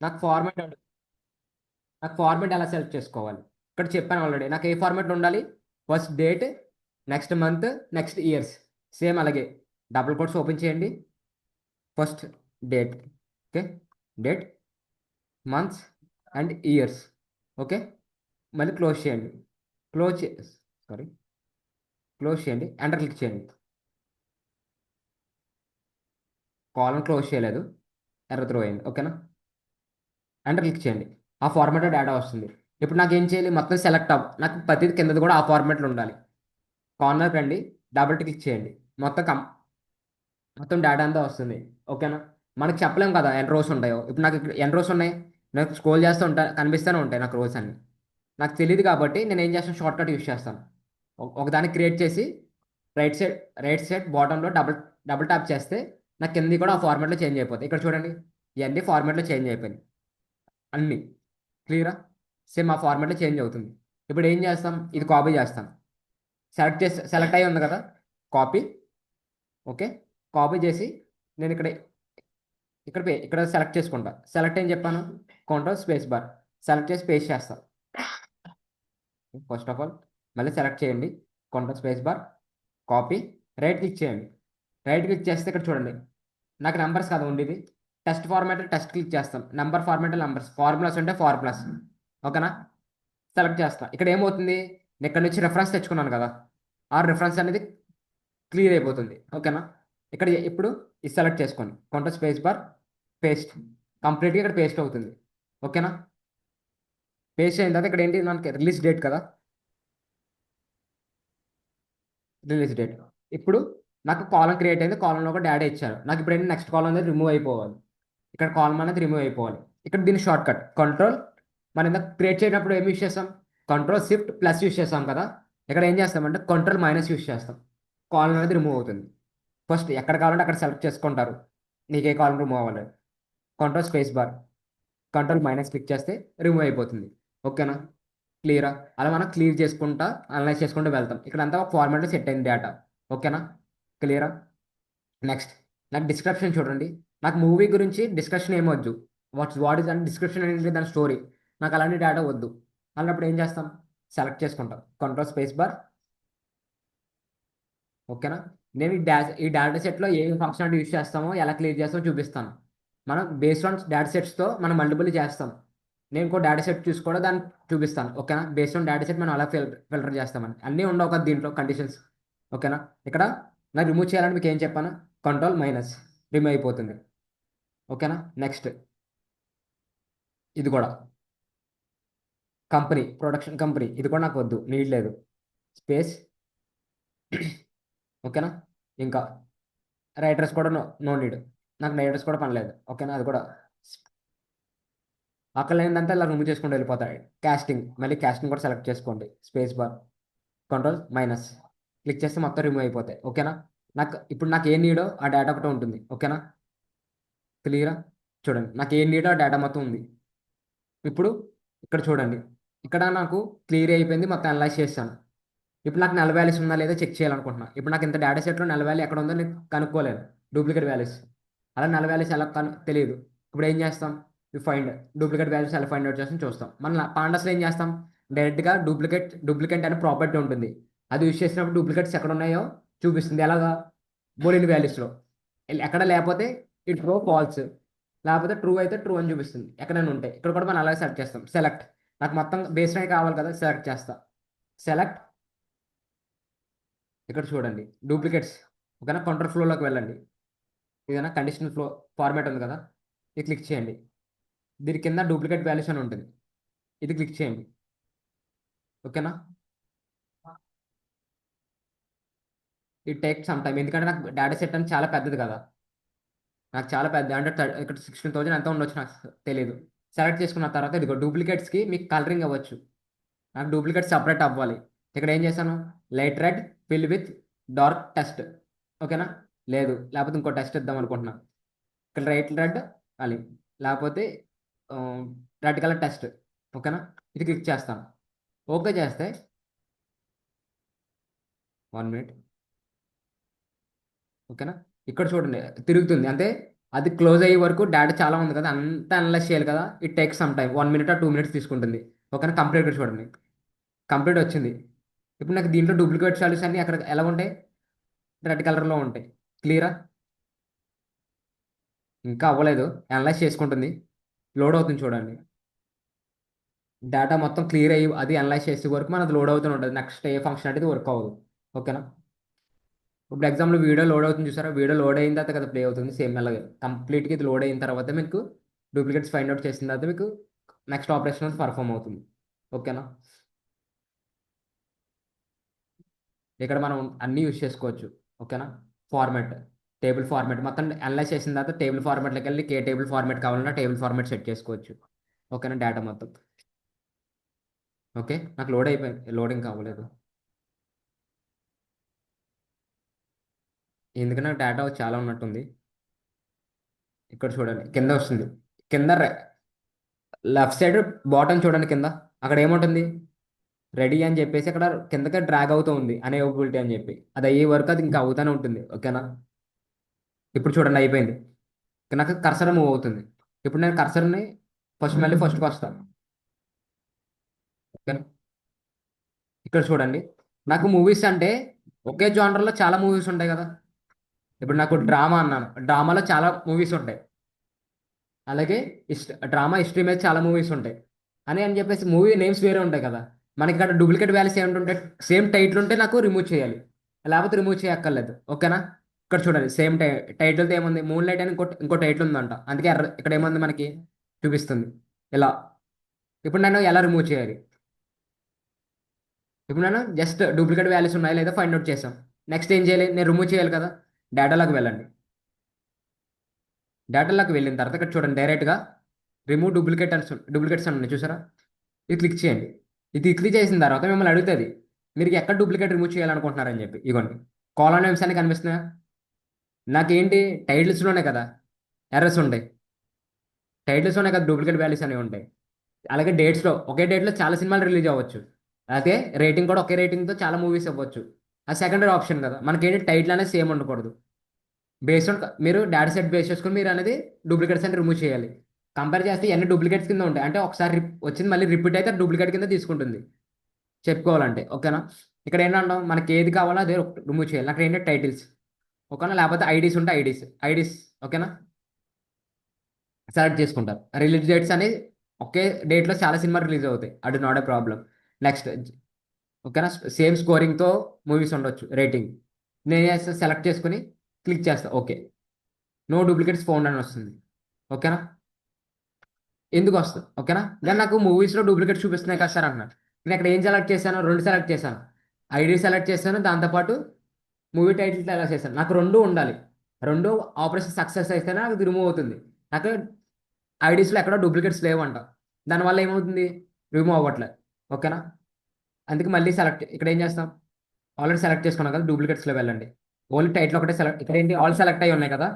నాకు ఫార్మాట్ నాకు ఫార్మాట్ ఎలా సెలెక్ట్ చేసుకోవాలి? ఇక్కడ చెప్పాను ఆల్రెడీ. నాకు ఏ ఫార్మాట్లో ఉండాలి? First date, next month, next years. Same అలాగే డబుల్ కోట్స్ ఓపెన్ చేయండి. First date, okay, date, months and years, okay. మళ్ళీ క్లోజ్ చేయండి. క్లోజ్ చే సారీ క్లోజ్ చేయండి, ఎంటర్ క్లిక్ చేయండి. కాలం క్లోజ్ చేయలేదు, ఎర్ర త్రో అయింది, ఓకేనా. ఎంటర్ క్లిక్ చేయండి. ఆ ఫార్మాట్లో డేటా వస్తుంది. ఇప్పుడు నాకు ఏం చేయాలి? మొత్తం సెలెక్ట్ నాకు ప్రతిది కిందది కూడా ఆ ఫార్మాట్లో ఉండాలి. కార్నర్కి రండి, డబుల్ క్లిక్ చేయండి. మొత్తం మొత్తం డేటా అంతా వస్తుంది, ఓకేనా. మనకు చెప్పలేం కదా ఎన్ని రోస్ ఉంటాయో. ఇప్పుడు నాకు ఇక్కడ ఎన్ని రోస్ ఉన్నాయి, నాకు స్క్రోల్ చేస్తూ కనిపిస్తూనే ఉంటాయి నాకు రోస్ అన్ని. నాకు తెలియదు కాబట్టి నేను ఏం చేస్తాను, షార్ట్ కట్ యూస్ చేస్తాను. ఒకదాన్ని క్రియేట్ చేసి రైట్ సైడ్ రైట్ సైడ్ బాటంలో డబుల్ డబుల్ ట్యాప్ చేస్తే నాకు కింది కూడా ఆ ఫార్మాట్లో చేంజ్ అయిపోతాయి. ఇక్కడ చూడండి, ఇవన్నీ ఫార్మాట్లో చేంజ్ అయిపోయింది అన్ని. క్లియరా? సేమ్ ఆ ఫార్మాట్లో చేంజ్ అవుతుంది. ఇప్పుడు ఏం చేస్తాం, ఇది కాపీ చేస్తాం. సెలెక్ట్ అయ్యి ఉంది కదా, కాపీ, ఓకే. కాపీ చేసి నేను ఇక్కడ సెలెక్ట్ చేసుకుంటా. సెలెక్ట్ ఏం చెప్పాను, కంట్రోల్ స్పేస్ బార్ సెలెక్ట్ చేసి పేస్ట్ చేస్తా. ఫస్ట్ ఆఫ్ ఆల్ మళ్ళీ సెలెక్ట్ చేయండి, control space bar, copy, right click చేయండి. రైట్ క్లిక్ చేస్తే ఇక్కడ చూడండి, నాకు నెంబర్స్ కదా ఉండేది. టెస్ట్ ఫార్మాట్ టెస్ట్ క్లిక్ చేస్తాం. నెంబర్ ఫార్మాట్ నెంబర్స్, ఫార్ములాస్ ఉంటే ఫార్ములాస్, ఓకేనా. సెలెక్ట్ చేస్తా. ఇక్కడ ఏమవుతుంది, నేను ఇక్కడ నుంచి రెఫరెన్స్ తెచ్చుకున్నాను కదా, ఆ రెఫరెన్స్ అనేది క్లియర్ అయిపోతుంది, ఓకేనా. ఇక్కడ ఇప్పుడు ఇది సెలెక్ట్ చేసుకోండి, కంట్రోల్ స్పేస్ బార్, పేస్ట్. కంప్లీట్గా ఇక్కడ పేస్ట్ అవుతుంది, ఓకేనా. పేస్ట్ అయిన తర్వాత ఇక్కడ ఏంటి, మనకి రిలీజ్ డేట్ కదా, రిలీజ్ డేట్. ఇప్పుడు నాకు కాలం క్రియేట్ అయింది, కాలంలో ఒక డేటా ఇచ్చారు. నాకు ఇప్పుడు ఏంటి, నెక్స్ట్ కాలం అనేది రిమూవ్ అయిపోవాలి. ఇక్కడ కాలం అనేది రిమూవ్ అయిపోవాలి. ఇక్కడ దీని షార్ట్ కట్ కంట్రోల్. మనం ఇందాక క్రియేట్ చేయనప్పుడు ఏమి యూస్ చేస్తాం, కంట్రోల్ షిఫ్ట్ ప్లస్ యూస్ చేస్తాం కదా. ఇక్కడ ఏం చేస్తామంటే కంట్రోల్ మైనస్ యూస్ చేస్తాం. కాలం అనేది రిమూవ్ అవుతుంది. ఫస్ట్ ఎక్కడ కావాలంటే అక్కడ సెలెక్ట్ చేసుకుంటారు, నీకు ఏ కాలం రిమూవ్ అవ్వాలి. Control space bar, control minus click చేస్తే రిమూవ్ అయిపోతుంది, ఓకేనా. క్లియరా? అలా మనం క్లియర్ చేసుకుంటా అనలైజ్ చేసుకుంటూ వెళ్తాం. ఇక్కడ అంతా ఒక ఫార్మాట్లో సెట్ అయింది డేటా, ఓకేనా. క్లియరా? నెక్స్ట్, నాకు డిస్క్రిప్షన్ చూడండి. నాకు మూవీ గురించి డిస్కషన్ ఏమొద్దు. వాట్ ఇస్ అంటే డిస్క్రిప్షన్ అనేది దాని స్టోరీ. నాకు అలాంటి డేటా వద్దు. అన్నప్పుడు ఏం చేస్తాం, సెలెక్ట్ చేసుకుంటాం, కంట్రోల్ స్పేస్ బార్, ఓకేనా. నేను ఈ డేటా సెట్లో ఏ ఫంక్షనాలిటీ యూస్ చేస్తామో, ఎలా క్లియర్ చేస్తామో చూపిస్తాను. మనం బేస్డ్ ఆన్ డేటా సెట్స్తో మనం మల్టిపుల్ చేస్తాం. నేను ఇంకో డేటా సెట్ చూసి కూడా దాన్ని చూపిస్తాను, ఓకేనా. బేస్డ్ ఆన్ డేటా సెట్ మనం అలా ఫిల్టర్ చేస్తామని అన్నీ ఉండవు కదా దీంట్లో కండిషన్స్, ఓకేనా. ఇక్కడ నాకు రిమూవ్ చేయాలని మీకు ఏం చెప్పాను, కంట్రోల్ మైనస్, రిమూవ్ అయిపోతుంది, ఓకేనా. నెక్స్ట్, ఇది కూడా కంపెనీ, ప్రొడక్షన్ కంపెనీ, ఇది కూడా నాకు వద్దు, నీడ్ లేదు, స్పేస్, ఓకేనా. ఇంకా రైటర్స్ కూడా నో నో నీడ్, నాకు రైటర్స్ కూడా పని లేదు, ఓకేనా. అది కూడా అక్కడ ఏంటంటే ఇలా రిమూవ్ చేసుకుంటూ వెళ్ళిపోతాయి. కాస్టింగ్, మళ్ళీ కాస్టింగ్ కూడా సెలెక్ట్ చేసుకోండి, space bar, control minus click చేస్తే మొత్తం రిమూవ్ అయిపోతాయి, ఓకేనా. నాకు ఏం నీడో ఆ డేటా ఒకటే ఉంటుంది, ఓకేనా. క్లియరా? చూడండి, నాకు ఏం నీడో ఆ డేటా మొత్తం ఉంది. ఇప్పుడు ఇక్కడ చూడండి, ఇక్కడ నాకు క్లియర్ అయిపోయింది, మొత్తం అనలైజ్ చేశాను. ఇప్పుడు నాకు నల్ వాల్యూస్ ఉందా లేదా చెక్ చేయాలనుకుంటున్నా. ఇప్పుడు నాకు ఇంత డేటా సెట్లో నల్ వాల్యూ ఎక్కడ ఉందో నేను కనుక్కోలేను, డూప్లికేట్ వాల్యూస్. అలా నల్ వాల్యూస్ ఎలా తెలియదు. ఇప్పుడు ఏం చేస్తాం, ఫైండ్ డూప్లికేట్ వాల్యూస్ ఎలా ఫైండ్ అవుట్ చేస్తాం చూస్తాం. మన పాండాస్లో ఏం చేస్తాం, డైరెక్ట్గా డూప్లికేట్ అనే ప్రాపర్టీ ఉంటుంది. అది యూస్ చేసినప్పుడు డూప్లికేట్స్ ఎక్కడ ఉన్నాయో చూపిస్తుంది. ఎలాగా, బోలియన్ వాల్యూస్లో ఎక్కడ లేకపోతే ఇట్ ట్రూ ఫాల్స్, లేకపోతే ట్రూ అయితే ట్రూ అని చూపిస్తుంది. ఎక్కడైనా ఉంటాయి. ఇక్కడ కూడా మనం అలాగే సెలెక్ట్ చేస్తాం. సెలెక్ట్, నాకు మొత్తం బేస్ లైన్ కావాలి కదా, సెలెక్ట్ చేస్తా. సెలెక్ట్, ఇక్కడ చూడండి డూప్లికేట్స్, ఓకేనా. కంట్రోల్ ఫ్లోలోకి వెళ్ళండి. ఏదైనా కండిషనల్ ఫ్లో ఫార్మాట్ ఉంది కదా, ఇది క్లిక్ చేయండి. దీని కింద డూప్లికేట్ వాల్యూస్ అని ఉంటుంది, ఇది క్లిక్ చేయండి, ఓకేనా. ఇది టేక్ సమ్ టైం, ఎందుకంటే నాకు డేటా సెట్ అని చాలా పెద్దది కదా. నాకు చాలా పెద్ద అంటే ఇక్కడ 16,000 ఎంత ఉండొచ్చు నాకు తెలియదు. సెలెక్ట్ చేసుకున్న తర్వాత ఇదిగో డూప్లికేట్స్కి మీకు కలరింగ్ అవ్వచ్చు. నాకు డూప్లికేట్ సపరేట్ అవ్వాలి. ఇక్కడ ఏం చేశాను, light red fill with dark test, ఓకేనా. లేదు, లేకపోతే ఇంకో టెస్ట్ ఇద్దాం అనుకుంటున్నాను. ఇక్కడ రైట్ రెడ్ అని, లేకపోతే రెడ్ కలర్ టెస్ట్, ఓకేనా. ఇది క్లిక్ చేస్తాను. ఓకే చేస్తే 1 మినిట్, ఓకేనా. ఇక్కడ చూడండి తిరుగుతుంది, అంటే అది క్లోజ్ అయ్యే వరకు డేటా చాలా ఉంది కదా, అంతా అనలైజ్ చేయాలి కదా. It takes some time, 1 minute 2 minutes తీసుకుంటుంది. ఓకేనా, కంప్లీట్ చూడండి. కంప్లీట్ వచ్చింది. ఇప్పుడు నాకు దీంట్లో డూప్లికేట్ వాల్యూస్ అన్ని అక్కడ ఎలా ఉంటాయి? రెడ్ కలర్లో ఉంటాయి. క్లియరా? ఇంకా అవ్వలేదు, అనలైజ్ చేసుకుంటుంది. లోడ్ అవుతుంది చూడండి. డేటా మొత్తం క్లియర్ అయ్యి అది అనలైజ్ చేసే వరకు మనది లోడ్ అవుతూనే ఉంటుంది. నెక్స్ట్ ఏ ఫంక్షన్ అనేది వర్క్ అవ్వదు. ఓకేనా. ఇప్పుడు ఎగ్జాంపుల్ వీడియో లోడ్ అవుతుంది చూసారా, వీడియో లోడ్ అయిన తర్వాత కదా ప్లే అవుతుంది. సేమ్ అలాగే కంప్లీట్గా ఇది లోడ్ అయిన తర్వాత మీకు డూప్లికేట్స్ ఫైండ్ అవుట్ చేసిన తర్వాత మీకు నెక్స్ట్ ఆపరేషన్ పర్ఫామ్ అవుతుంది. ఓకేనా. ఇక్కడ మనం అన్ని యూజ్ చేసుకోవచ్చు. ఓకేనా. ఫార్మాట్, టేబుల్ ఫార్మాట్ మొత్తం అనలైజ్ చేసిన తర్వాత టేబుల్ ఫార్మాట్లోకి వెళ్ళి ఏ టేబుల్ ఫార్మాట్ కావాలన్నా టేబుల్ ఫార్మాట్ సెట్ చేసుకోవచ్చు. ఓకేనా, డేటా మొత్తం. ఓకే, నాకు లోడ్ అయిపోయింది, లోడింగ్ కావలేదు. ఎందుకంటే నాకు డేటా చాలా ఉన్నట్టుంది. ఇక్కడ చూడండి కింద వస్తుంది. కింద లెఫ్ట్ సైడ్ బాటమ్ చూడండి కింద. అక్కడ ఏముంటుంది? రెడీ అని చెప్పేసి అక్కడ కిందకి డ్రాగ్ అవుతూ ఉంది అనేబిలిటీ అని చెప్పి. అది అయ్యే వరకు అది ఇంకా అవుతానే ఉంటుంది. ఓకేనా. ఇప్పుడు చూడండి అయిపోయింది. ఇక నాకు కర్సర్ మూవ్ అవుతుంది. ఇప్పుడు నేను కర్సర్ని మళ్ళీ ఫస్ట్కి వస్తాను. ఓకేనా. ఇక్కడ చూడండి, నాకు మూవీస్ అంటే ఒకే జానర్లో చాలా మూవీస్ ఉంటాయి కదా. ఇప్పుడు నాకు డ్రామా అన్నాను, డ్రామాలో చాలా మూవీస్ ఉంటాయి. అలాగే డ్రామా హిస్టరీ మీద చాలా మూవీస్ ఉంటాయి. అని చెప్పేసి మూవీ నేమ్స్ వేరే ఉంటాయి కదా. మనకి ఇక్కడ డూప్లికేట్ వాల్యూస్ ఏమిటి? సేమ్ టైటిల్ ఉంటే నాకు రిమూవ్ చేయాలి, లేకపోతే రిమూవ్ చేయక్కర్లేదు. ఓకేనా. ఇక్కడ చూడండి సేమ్ టైటిల్తో ఏముంది, మూన్ లైట్ అని ఇంకో టైటిల్ ఉందంట. అందుకే ఇక్కడ ఏముంది మనకి చూపిస్తుంది ఇలా. ఇప్పుడు నేను ఎలా రిమూవ్ చేయాలి? ఇప్పుడు నేను జస్ట్ డూప్లికేట్ వాల్యూస్ ఉన్నాయా లేదా ఫైండ్ అవుట్ చేసాం. నెక్స్ట్ ఏం చేయాలి? నేను రిమూవ్ చేయాలి కదా. డేటాలోకి వెళ్ళండి. డేటాలోకి వెళ్ళిన తర్వాత ఇక్కడ చూడండి డైరెక్ట్గా రిమూవ్ డూప్లికేట్స్ అని ఉన్నాయి చూసారా. ఇది క్లిక్ చేయండి. ఇది క్లిక్ చేసిన తర్వాత మిమ్మల్ని అడుగుతుంది మీరు ఎక్కడ డూప్లికేట్ రిమూవ్ చేయాలనుకుంటున్నారని చెప్పి. ఇగోండి కాలన్ నేమ్స్ అని కనిపిస్తున్నాయా? నాకేంటి టైటిల్స్లోనే కదా ఎర్రర్స్ ఉంటాయి. టైటిల్స్లోనే కదా డూప్లికేట్ వాల్యూస్ అనేవి ఉంటాయి. అలాగే డేట్స్లో ఒకే డేట్లో చాలా సినిమాలు రిలీజ్ అవ్వచ్చు. అయితే రేటింగ్ కూడా ఒకే రేటింగ్తో చాలా మూవీస్ అవ్వచ్చు. అది సెకండరీ ఆప్షన్ కదా. మనకేంటి టైటిల్ అనేది సేమ్ ఉండకూడదు. బేస్డ్ ఆన్ మీరు డేటా సెట్ బేస్ చేసుకుని మీరు అనేది డూప్లికేట్స్ అని రిమూవ్ చేయాలి. కంపేర్ చేస్తే ఎన్ని డూప్లికేట్స్ కింద ఉంటాయి అంటే ఒకసారి వచ్చింది మళ్ళీ రిపీట్ అయితే డూప్లికేట్ కింద తీసుకుంటుంది చెప్పుకోవాలంటే. ఓకేనా. ఇక్కడ ఏంటంటాం మనకి ఏది కావాలో అదే రిమూవ్ చేయాలి. అక్కడ ఏంటంటే టైటిల్స్. ఓకేనా, లేకపోతే ఐడీస్ ఉంటే ఐడీస్. ఓకేనా, సెలెక్ట్ చేసుకుంటారు. రిలీజ్ డేట్స్ అనేది ఒకే డేట్లో చాలా సినిమా రిలీజ్ అవుతాయి, అది నాట్ ఏ ప్రాబ్లం. నెక్స్ట్. ఓకేనా, సేమ్ స్కోరింగ్తో మూవీస్ ఉండొచ్చు రేటింగ్. నేను చేస్తా సెలెక్ట్ చేసుకుని క్లిక్ చేస్తా ఓకే. నో డూప్లికేట్స్ ఫౌండ్ అని వస్తుంది. ఓకేనా. ఎందుకు వస్తుంది? ఓకేనా. కానీ నాకు మూవీస్లో డూప్లికేట్ చూపిస్తున్నాయి కదా సార్ అన్నారు. నేను ఇక్కడ ఏం సెలెక్ట్ చేశాను? రెండు సెలెక్ట్ చేశాను. ఐడి సెలెక్ట్ చేశాను, దాంతోపాటు మూవీ టైటిల్ సెలెక్ట్ చేశాను. నాకు రెండు ఉండాలి. రెండు ఆపరేషన్ సక్సెస్ అయితేనే అది రిమూవ్ అవుతుంది. నాకు ఐడీస్లో ఎక్కడ డూప్లికేట్స్ లేవంట. దానివల్ల ఏమవుతుంది? రిమూవ్ అవ్వట్లేదు. ఓకేనా. అందుకే మళ్ళీ ఇక్కడ ఏం చేస్తాం? ఆల్రెడీ సెలెక్ట్ చేసుకున్నాం కదా, డూప్లికేట్స్లో వెళ్ళండి. ఓన్లీ టైటిల్ ఒకటే సెలెక్ట్, ఇక్కడ ఏంటి ఆల్ సెలెక్ట్ అయ్యి ఉన్నాయి కదా.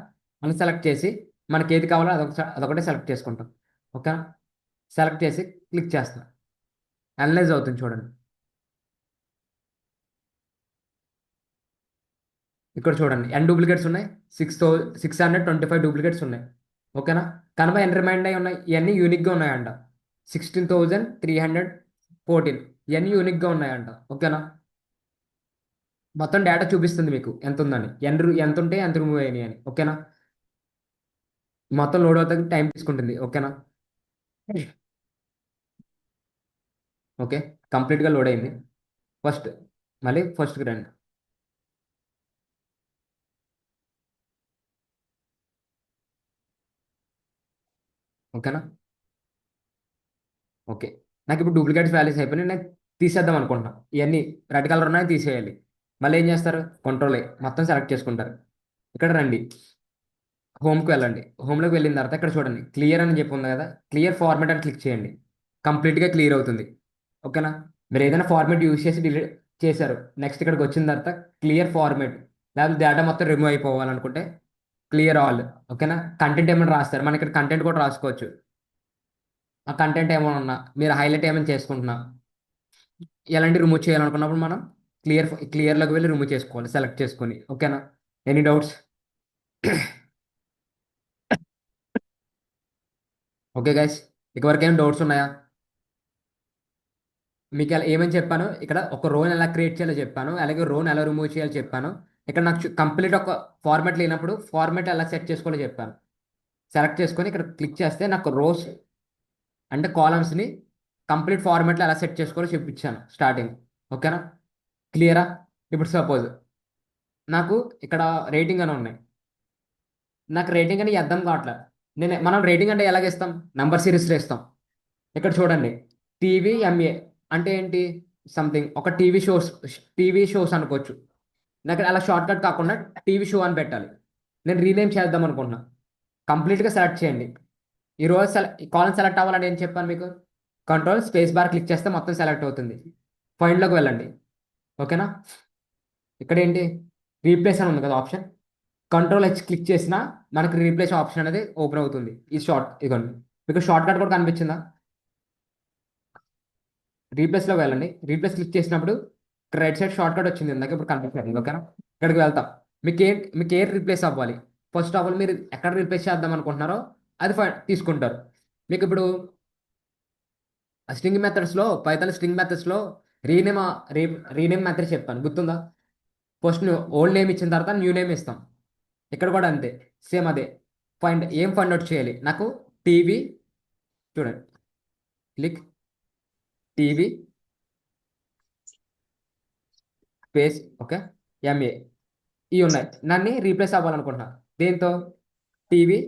అన్ని సెలెక్ట్ చేసి మనకి ఏది కావాలో అదొకటే సెలెక్ట్ చేసుకుంటాం. ఓకేనా. సెలెక్ట్ చేసి క్లిక్ చేస్తాం. అనలైజ్ అవుతుంది చూడండి. ఇక్కడ చూడండి ఎన్ డూప్లికేట్స్ ఉన్నాయి. 625 డూప్లికేట్స్ ఉన్నాయి. ఓకేనా. కనుక ఎన్ రిమైండ్ అయి ఉన్నాయి, ఇవన్నీ యూనిక్గా ఉన్నాయంట. 16,314 ఇవన్నీ యూనిక్గా ఉన్నాయంట. ఓకేనా. మొత్తం డేటా చూపిస్తుంది మీకు ఎంత ఉందని, ఎంత ఉంటే ఎంత రిమూవ్ అయినాయి అని. ఓకేనా. మొత్తం లోడ్ అవుతానికి టైం తీసుకుంటుంది. ఓకేనా. ఓకే, కంప్లీట్గా లోడ్ అయింది. ఫస్ట్ మళ్ళీ ఫస్ట్కి రండి. ఓకేనా. ఓకే, నాకు ఇప్పుడు డూప్లికేట్స్ వాల్యూస్ అయిపోయినాయి. నేను తీసేద్దాం అనుకుంటున్నాను. ఇవన్నీ రెడ్ కలర్ ఉన్నాయి తీసేయాలి. మళ్ళీ ఏం చేస్తారు? కంట్రోల్ మొత్తం సెలెక్ట్ చేసుకుంటారు. ఇక్కడ రండి, హోమ్కి వెళ్ళండి. హోమ్లోకి వెళ్ళిన తర్వాత ఇక్కడ చూడండి క్లియర్ అని చెప్పి ఉంది కదా, క్లియర్ ఫార్మాట్ అని క్లిక్ చేయండి. కంప్లీట్గా క్లియర్ అవుతుంది. ఓకేనా. మీరు ఏదైనా ఫార్మాట్ యూస్ చేసి డిలీట్ చేశారు, నెక్స్ట్ ఇక్కడికి వచ్చిన తర్వాత క్లియర్ ఫార్మాట్, లేకపోతే డేటా మొత్తం రిమూవ్ అయిపోవాలనుకుంటే క్లియర్ ఆల్. ఓకేనా. కంటెంట్ ఏమైనా రాస్తారు, మనం ఇక్కడ కంటెంట్ కూడా రాసుకోవచ్చు. ఆ కంటెంట్ ఏమైనా ఉన్నా మీరు హైలైట్ ఏమైనా చేసుకుంటున్నా ఎలాంటి రిమూవ్ చేయాలనుకున్నప్పుడు మనం క్లియర్లోకి వెళ్ళి రిమూవ్ చేసుకోవాలి సెలెక్ట్ చేసుకొని. ఓకేనా. Any doubts? ఓకే గైస్, ఇక వరకు ఏమైనా డౌట్స్ ఉన్నాయా? మీకు ఎలా ఏమని చెప్పాను, ఇక్కడ ఒక రోని ఎలా క్రియేట్ చేయాలో చెప్పాను, అలాగే రోని ఎలా రిమూవ్ చేయాలో చెప్పాను. ఇక్కడ నాకు కంప్లీట్ ఒక ఫార్మాట్ లేనప్పుడు ఫార్మాట్ ఎలా సెట్ చేసుకోవాలో చెప్పాను. సెలెక్ట్ చేసుకొని ఇక్కడ క్లిక్ చేస్తే నాకు రోస్ అంటే కాలమ్స్ని కంప్లీట్ ఫార్మాట్లో ఎలా సెట్ చేసుకోవాలో చూపించాను స్టార్టింగ్. ఓకేనా? క్లియరా? ఇప్పుడు సపోజ్ నాకు ఇక్కడ రేటింగ్ అని ఉన్నాయి. నాకు రేటింగ్ అని అర్థం కావట్లేదు. మనం రేటింగ్ అంటే ఎలాగ ఇస్తాం? నంబర్ సిరీస్లో ఇస్తాం. ఇక్కడ చూడండి, టీవీఎంఏ అంటే ఏంటి? సంథింగ్ ఒక టీవీ షోస్ అనుకోవచ్చు. నాకు అలా షార్ట్ కట్ కాకుండా టీవీ షో అని పెట్టాలి. నేను రీనేమ్ చేద్దాం అనుకుంటున్నా. కంప్లీట్గా సెలెక్ట్ చేయండి. ఈ రోజు కాలం సెలెక్ట్ అవ్వాలని ఏం చెప్పాను మీకు? కంట్రోల్ స్పేస్ బార్ క్లిక్ చేస్తే మొత్తం సెలెక్ట్ అవుతుంది. ఫైండ్లోకి వెళ్ళండి. ఓకేనా? ఇక్కడ ఏంటి, రీప్లేస్ అని ఉంది కదా ఆప్షన్. కంట్రోల్ H క్లిక్ చేసినా మనకి రీప్లేస్ ఆప్షన్ అనేది ఓపెన్ అవుతుంది. ఈ ఇదిగోండి, మీకు షార్ట్ కట్ కూడా కనిపించిందా? రీప్లేస్లో వెళ్ళండి. రీప్లేస్ క్లిక్ చేసినప్పుడు ఇక్కడ రైట్ సైడ్ షార్ట్ కట్ వచ్చింది ఇందాక, ఇప్పుడు కనిపిస్తుంది. ఓకేనా? ఇక్కడికి వెళ్తాం. మీకు ఏ రీప్లేస్ అవ్వాలి, ఫస్ట్ ఆఫ్ ఆల్ మీరు ఎక్కడ రీప్లేస్ చేద్దాం అనుకుంటున్నారో అది తీసుకుంటారు. మీకు ఇప్పుడు స్ట్రింగ్ మెథడ్స్లో, పైథాన్ స్ట్రింగ్ మెథడ్స్లో రీనేమ్ రీ రీనేమ్ మెథడ్ చెప్పాను, గుర్తుందా? ఫస్ట్ ఓల్డ్ నేమ్ ఇచ్చిన తర్వాత న్యూ నేమ్ ఇస్తాం. ఇక్కడ కూడా అంతే, సేమ్ అదే. ఫైండ్ అవుట్ చేయాలి నాకు. టీవీ, చూడండి, click TV space okay MA, ఇవి ఉన్నాయి. నన్ను రీప్లేస్ అవ్వాలనుకుంటున్నా దేంతో? టీవీ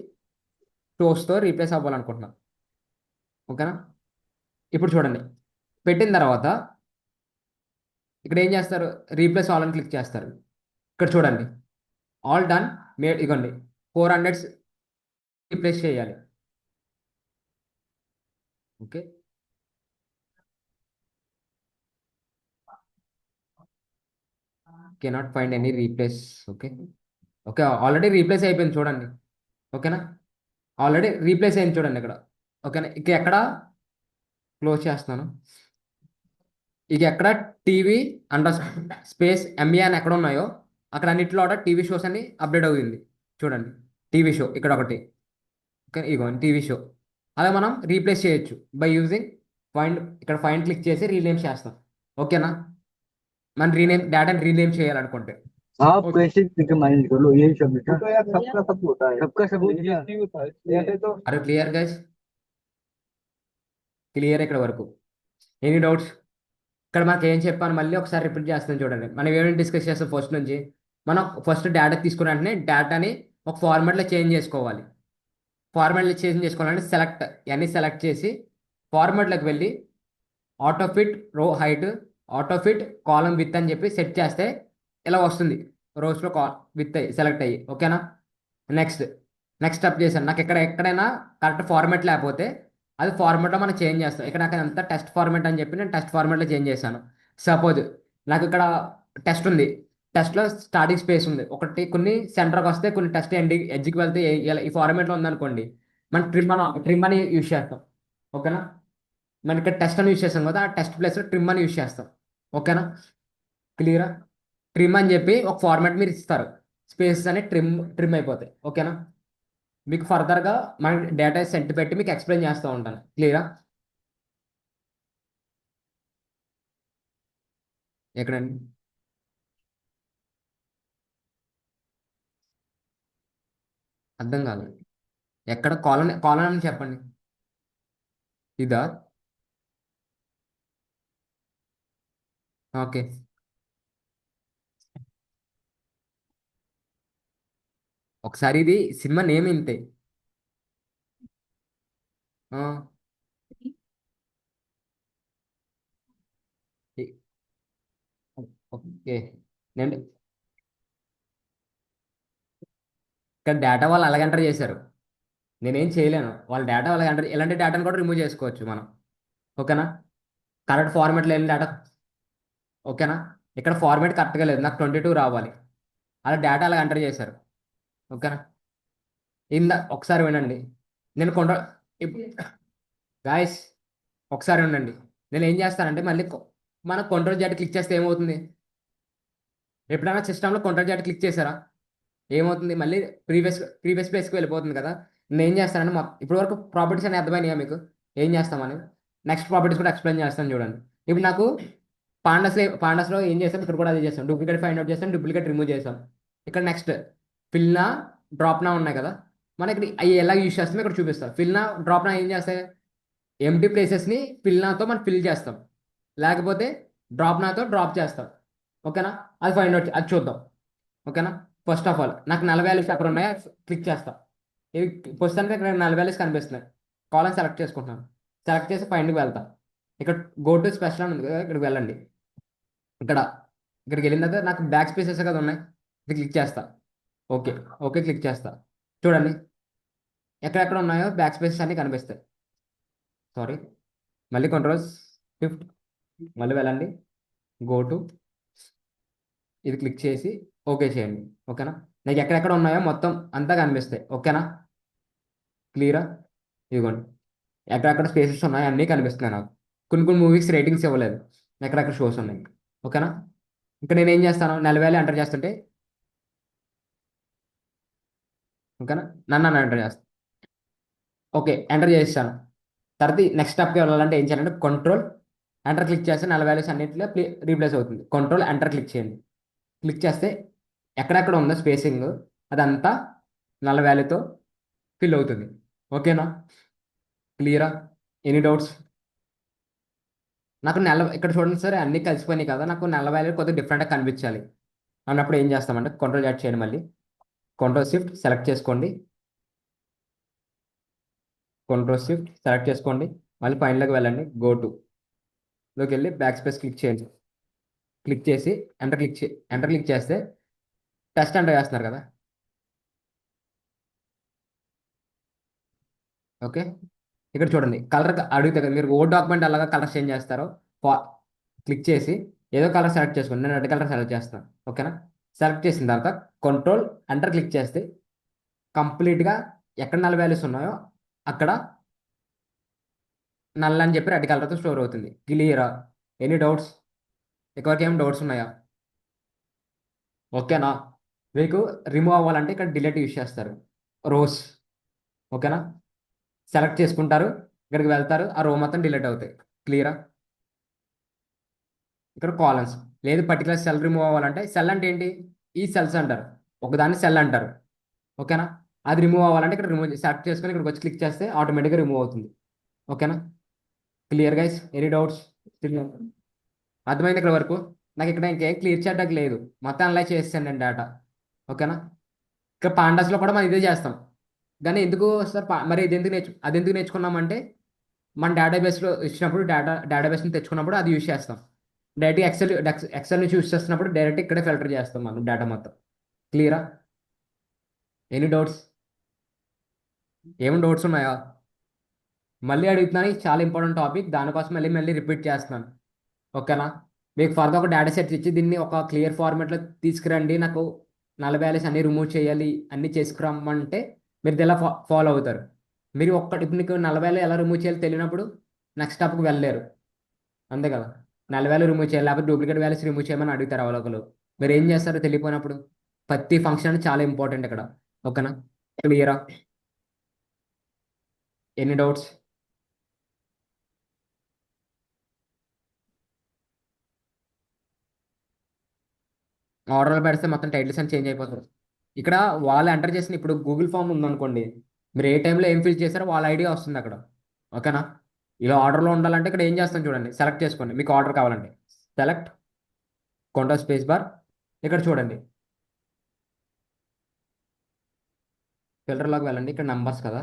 షోస్తో రీప్లేస్ అవ్వాలనుకుంటున్నా. ఓకేనా? ఇప్పుడు చూడండి, పెట్టిన తర్వాత ఇక్కడ ఏం చేస్తారు? రీప్లేస్ ఆల్ అని క్లిక్ చేస్తారు. ఇక్కడ చూడండి, ఆల్ డన్ మేడ్. ఇగోండి, 400 రీప్లేస్ చేయాలి. Okay, cannot find any replace. Okay, okay, already replace అయిపోయింది చూడండి. ఓకేనా? ఆల్రెడీ రీప్లేస్ అయింది చూడండి ఇక్కడ. ఓకేనా? ఇక ఎక్కడ క్లోజ్ చేస్తున్నాను. ఇక ఎక్కడ టీవీ అండర్ స్పేస్ ఎంఏ అని ఎక్కడ ఉన్నాయో అక్కడ అన్నింటిలో కూడా టీవీ షోస్ అని అప్డేట్ అవుతుంది. చూడండి, టీవీ షో ఇక్కడ ఒకటి. ఓకే, ఇగో టీవీ షో. అలా మనం రీప్లేస్ చేయొచ్చు బై యూజింగ్ ఇక్కడ ఫైండ్ క్లిక్ చేసి రీనేమ్ చేస్తాం. ఓకేనా? మనం డేటాని రీనేమ్ చేయాలనుకుంటే. आप ఓకే, कैसे क्लिक माइंड कर लो यही सब बेटा तो यार सबका सब होता है सबका सब नहीं होता है ऐसे तो అరే క్లియర్ గైస్? క్లియర్ ఇక్కడ వరకు? Any doubts? ఇక్కడ మనకి ఏం చెప్పాను మళ్ళీ ఒకసారి రిపీట్ చేస్తాను చూడండి. మనం ఏమేమి డిస్కస్ చేస్తాం ఫస్ట్ నుంచి. మనం ఫస్ట్ డేటా తీసుకున్న వెంటనే డేటాని ఒక ఫార్మాట్లో చేంజ్ చేసుకోవాలి. ఫార్మాట్లో చేంజ్ చేసుకోవాలంటే సెలెక్ట్ చేసి ఫార్మాట్లోకి వెళ్ళి ఆటో ఫిట్ రో height, auto fit column with అని చెప్పి సెట్ చేస్తే ఇలా వస్తుంది. రోస్లో విత్ అయ్యి సెలెక్ట్ అయ్యి. ఓకేనా? నెక్స్ట్ నెక్స్ట్ స్టెప్ చేశాను. నాకు ఎక్కడైనా కరెక్ట్ ఫార్మాట్ లేకపోతే అది ఫార్మాట్లో మనం చేంజ్ చేస్తాం. ఇక్కడ నాకు అంతా టెస్ట్ ఫార్మాట్ అని చెప్పి నేను టెస్ట్ ఫార్మాట్లో చేంజ్ చేశాను. సపోజ్ నాకు ఇక్కడ టెస్ట్ ఉంది. టెస్ట్లో స్టార్టింగ్ స్పేస్ ఉంది ఒకటి, కొన్ని సెంటర్కి వస్తే కొన్ని టెస్ట్ ఎడ్జ్కి వెళ్తే ఈ ఫార్మాట్లో ఉందనుకోండి, మనం ట్రిమ్ అని యూజ్ చేస్తాం. ఓకేనా? మనం ఇక్కడ టెస్ట్ అని యూజ్ చేస్తాం కదా, ఆ టెస్ట్ ప్లేస్లో ట్రిమ్ అని యూజ్ చేస్తాం. ఓకేనా? క్లియరా? ట్రిమ్ అని చెప్పి ఒక ఫార్మాట్ మీరు ఇస్తారు, స్పేసెస్ అని ట్రిమ్ అయిపోతాయి. ఓకేనా? మీకు ఫర్దర్గా మన డేటా సెట్ పెట్టి మీకు ఎక్స్ప్లెయిన్ చేస్తూ ఉంటాను. క్లియరా? ఎక్కడండి? అర్థం కాదు. ఎక్కడ కాలన్ అని చెప్పండి. ఇదా? ఓకే, ఒకసారి ఇది సినిమా నేమ్ ఇంతే. ఆ, ఇ- ఓకే. నేను ఇక్కడ డేటా వాళ్ళు అలాగ ఎంటర్ చేశారు, నేనేం చేయలేను. వాళ్ళ డేటా వాళ్ళ ఎంటర్, ఇలాంటి డేటాను కూడా రిమూవ్ చేసుకోవచ్చు మనం. ఓకేనా? కరెక్ట్ ఫార్మాట్లో వెళ్ళిన డేటా. ఓకేనా? ఇక్కడ ఫార్మాట్ కరెక్ట్గా లేదు, నాకు 22 రావాలి. అలా డేటా అలా ఎంటర్ చేశారు. ఓకేనా? ఒకసారి వినండి. నేను కొండ గాయస్, ఒకసారి ఉండండి. నేను ఏం చేస్తానంటే మళ్ళీ మన కంట్రోల్ Z క్లిక్ చేస్తే ఏమవుతుంది? ఎప్పుడైనా సిస్టంలో కంట్రోల్ Z క్లిక్ చేశారా? ఏమవుతుంది? మళ్ళీ ప్రీవియస్ ప్లేస్కి వెళ్ళిపోతుంది కదా. నేను ఏం చేస్తానంటే మొత్తం ఇప్పుడు వరకు ప్రాపర్టీస్ అని అర్థమైనాయా మీకు ఏం చేస్తామని? నెక్స్ట్ ప్రాపర్టీస్ కూడా ఎక్స్ప్లెయిన్ చేస్తాను చూడండి. ఇప్పుడు నాకు పాండాస్లో ఏం చేస్తాం, ఇక్కడ కూడా అదే చేస్తాం. డూప్లికేట్ ఫైండ్ అవుట్ చేస్తాం, డూప్లికేట్ రిమూవ్ చేస్తాం. ఇక్కడ నెక్స్ట్ ఫిల్నా డ్రాప్నా ఉన్నాయి కదా, మన ఇక్కడ అవి ఎలా యూజ్ చేస్తామో ఇక్కడ చూపిస్తాం. ఫిల్నా డ్రాప్నా ఏం చేస్తాయి, ఎంటీ ప్లేసెస్ని ఫిల్నాతో మనం ఫిల్ చేస్తాం, లేకపోతే డ్రాప్నాతో డ్రాప్ చేస్తాం. ఓకేనా? అది ఫైండ్ అవుట్ అది చూద్దాం. ఓకేనా? ఫస్ట్ ఆఫ్ ఆల్ నాకు నల్ వాల్యూస్ అక్కడ ఉన్నాయా, క్లిక్ చేస్తాం. ఇవి ప్రస్తుతానికి ఇక్కడ నల్ వాల్యూస్ కనిపిస్తున్నాయి. కాలం సెలెక్ట్ చేసుకుంటున్నాను. సెలెక్ట్ చేసి ఫైండ్కి వెళ్తా. ఇక్కడ గో టు స్పెషల్ అని ఉంది కదా, ఇక్కడికి వెళ్ళండి. ఇక్కడ ఇక్కడికి వెళ్ళిన తర్వాత నాకు బ్యాక్ స్పేసెస్ కదా ఉన్నాయి, ఇది క్లిక్ చేస్తా. ఓకే. ఓకే క్లిక్ చేస్తా. చూడండి ఎక్కడెక్కడ ఉన్నాయో బ్యాక్ స్పేసెస్ అన్ని కనిపిస్తాయి. సారీ, మళ్ళీ కంట్రోల్ షిఫ్ట్, మళ్ళీ వెళ్ళండి. గో టు, ఇది క్లిక్ చేసి ఓకే చేయండి. ఓకేనా? నాకు ఎక్కడెక్కడ ఉన్నాయో మొత్తం అంతా కనిపిస్తాయి. ఓకేనా? క్లియరా? ఇదిగోండి ఎక్కడెక్కడ స్పేసెస్ ఉన్నాయో అన్నీ కనిపిస్తున్నాయి నాకు. కొన్ని కొన్ని మూవీస్ రేటింగ్స్ ఇవ్వలేదు, ఎక్కడెక్కడ షోస్ ఉన్నాయి. ఓకేనా? ఇక్కడ నేను ఏం చేస్తాను, నెలవేళ ఎంటర్ చేస్తుంటే, ఓకేనా, నన్ను ఎంటర్ చేస్తాను. ఓకే ఎంటర్ చేస్తాను. తర్వాత నెక్స్ట్ స్టెప్కి వెళ్ళాలంటే ఏం చేయాలంటే కంట్రోల్ ఎంటర్ క్లిక్ చేస్తే నల్ వాల్యూస్ అన్నింటిలో రీప్లేస్ అవుతుంది. కంట్రోల్ ఎంటర్ క్లిక్ చేయండి. క్లిక్ చేస్తే ఎక్కడెక్కడ ఉందో స్పేసింగ్ అదంతా నల్ వాల్యూతో ఫిల్ అవుతుంది. ఓకేనా? క్లియరా? Any doubts? నాకు ఇక్కడ చూడండి సరే, అన్నీ కలిసిపోయినాయి కదా, నాకు నల్ల వాల్యూ కొద్దిగా డిఫరెంట్గా కనిపించాలి అన్నప్పుడు ఏం చేస్తామంటే కంట్రోల్ యాడ్ చేయండి. మళ్ళీ కంట్రోల్ షిఫ్ట్ సెలెక్ట్ చేసుకోండి. కంట్రోల్ షిఫ్ట్ సెలెక్ట్ చేసుకోండి. మళ్ళీ ఫైనల్కి వెళ్ళండి. గో టు లోకి వెళ్ళి బ్యాక్ స్పేస్ క్లిక్ చేయండి. క్లిక్ చేసి ఎంటర్ క్లిక్ చేస్తే టెస్ట్ ఎంటర్ చేస్తున్నారు కదా. ఓకే. ఇక్కడ చూడండి కలర్ అడిగితే కదా, మీరు ఓ డాక్యుమెంట్ అలాగా కలర్ చేంజ్ చేస్తారో క్లిక్ చేసి ఏదో కలర్ సెలెక్ట్ చేసుకోండి. నేను రెడ్ కలర్ సెలెక్ట్ చేస్తాను. ఓకేనా? సెలెక్ట్ చేసిన తర్వాత కంట్రోల్ ఎంటర్ క్లిక్ చేస్తే కంప్లీట్గా ఎక్కడ నల్ వాల్యూస్ ఉన్నాయో అక్కడ నల్ అని చెప్పి రెడ్ కలర్తో స్టోర్ అవుతుంది. క్లియరా? Any doubts? ఎక్కువకి ఏం డౌట్స్ ఉన్నాయా? ఓకేనా? మీకు రిమూవ్ అవ్వాలంటే ఇక్కడ డిలీట్ యూస్ చేస్తారు, రోస్. ఓకేనా? సెలెక్ట్ చేసుకుంటారు, ఇక్కడికి వెళ్తారు, ఆ రో మొత్తం డిలీట్ అవుతాయి. క్లియరా? ఇక్కడ కాలమ్స్ లేదు, పర్టికులర్ సెల్ రిమూవ్ అవ్వాలంటే, సెల్ అంటే ఏంటి, ఈ సెల్స్ అంటారు, ఒకదాన్ని సెల్ అంటారు. ఓకేనా? అది రిమూవ్ అవ్వాలంటే ఇక్కడ రిమూవ్ సెలెక్ట్ చేసుకొని ఇక్కడికి వచ్చి క్లిక్ చేస్తే ఆటోమేటిక్గా రిమూవ్ అవుతుంది. ఓకేనా? Clear guys? Any doubts? అర్థమైంది ఇక్కడ వరకు? నాకు ఇక్కడ ఇంకేం క్లియర్ చేయడానికి లేదు, మొత్తం అనలైజ్ చేస్తాను నేను డేటా. ఓకేనా? ఇక్కడ పాండాస్లో కూడా మనం ఇదే చేస్తాం. కానీ ఎందుకు సార్ మరి ఇది ఎందుకు అది ఎందుకు నేర్చుకున్నామంటే, మన డేటాబేస్లో ఇచ్చినప్పుడు డేటాబేస్ని తెచ్చుకున్నప్పుడు అది యూజ్ చేస్తాం. డైరెక్ట్ ఎక్సెల్ నుంచి యూజ్ చేస్తున్నప్పుడు డైరెక్ట్ ఇక్కడే ఫిల్టర్ చేస్తాం మనం డేటా మొత్తం. క్లియరా? Any doubts? ఏమైనా డౌట్స్ ఉన్నాయా? మళ్ళీ అడుగుతున్నాను, ఇది చాలా ఇంపార్టెంట్ టాపిక్, దానికోసం మళ్ళీ మళ్ళీ రిపీట్ చేస్తున్నాను. ఓకేనా? మీకు ఫర్దర్ ఒక డేటా సెట్ ఇచ్చి దీన్ని ఒక క్లియర్ ఫార్మాట్లో తీసుకురండి, నాకు నల్ వాల్యూస్ అన్ని రిమూవ్ చేయాలి, అన్ని చేసుకురమ్మంటే మీరు ఇలా ఫాలో అవుతారు. మీరు ఇప్పుడు మీకు నల్ వాల్యూ ఎలా రిమూవ్ చేయాలో తెలియనప్పుడు నెక్స్ట్ స్టెప్కి వెళ్ళలేరు. అంతే కదా? నల్ వాల్యూ రిమూవ్ చేయాలి, లేకపోతే డూప్లికేట్ వాల్యూస్ రిమూవ్ చేయమని అడుగుతారు అవలోకలు. మీరు ఏం చేస్తారో తెలియపోయినప్పుడు ప్రతి ఫంక్షన్ అనేది చాలా ఇంపార్టెంట్ ఇక్కడ. ఓకేనా? క్లియరా? Any doubts? ఆర్డర్లో పెడితే మొత్తం టైటిల్స్ అని చేంజ్ అయిపోతారు. ఇక్కడ వాళ్ళు ఎంటర్ చేసిన ఇప్పుడు గూగుల్ ఫామ్ ఉందనుకోండి, మీరు ఏ టైంలో ఏం ఫిల్ చేశారో వాళ్ళ ఐడియా వస్తుంది అక్కడ. ఓకేనా? ఇలా ఆర్డర్లో ఉండాలంటే ఇక్కడ ఏం చేస్తాం చూడండి, సెలెక్ట్ చేసుకోండి మీకు ఆర్డర్ కావాలంటే. సెలెక్ట్ కంట్రోల్ స్పేస్ బార్, ఇక్కడ చూడండి ఫిల్టర్లోకి వెళ్ళండి, ఇక్కడ నంబర్స్ కదా,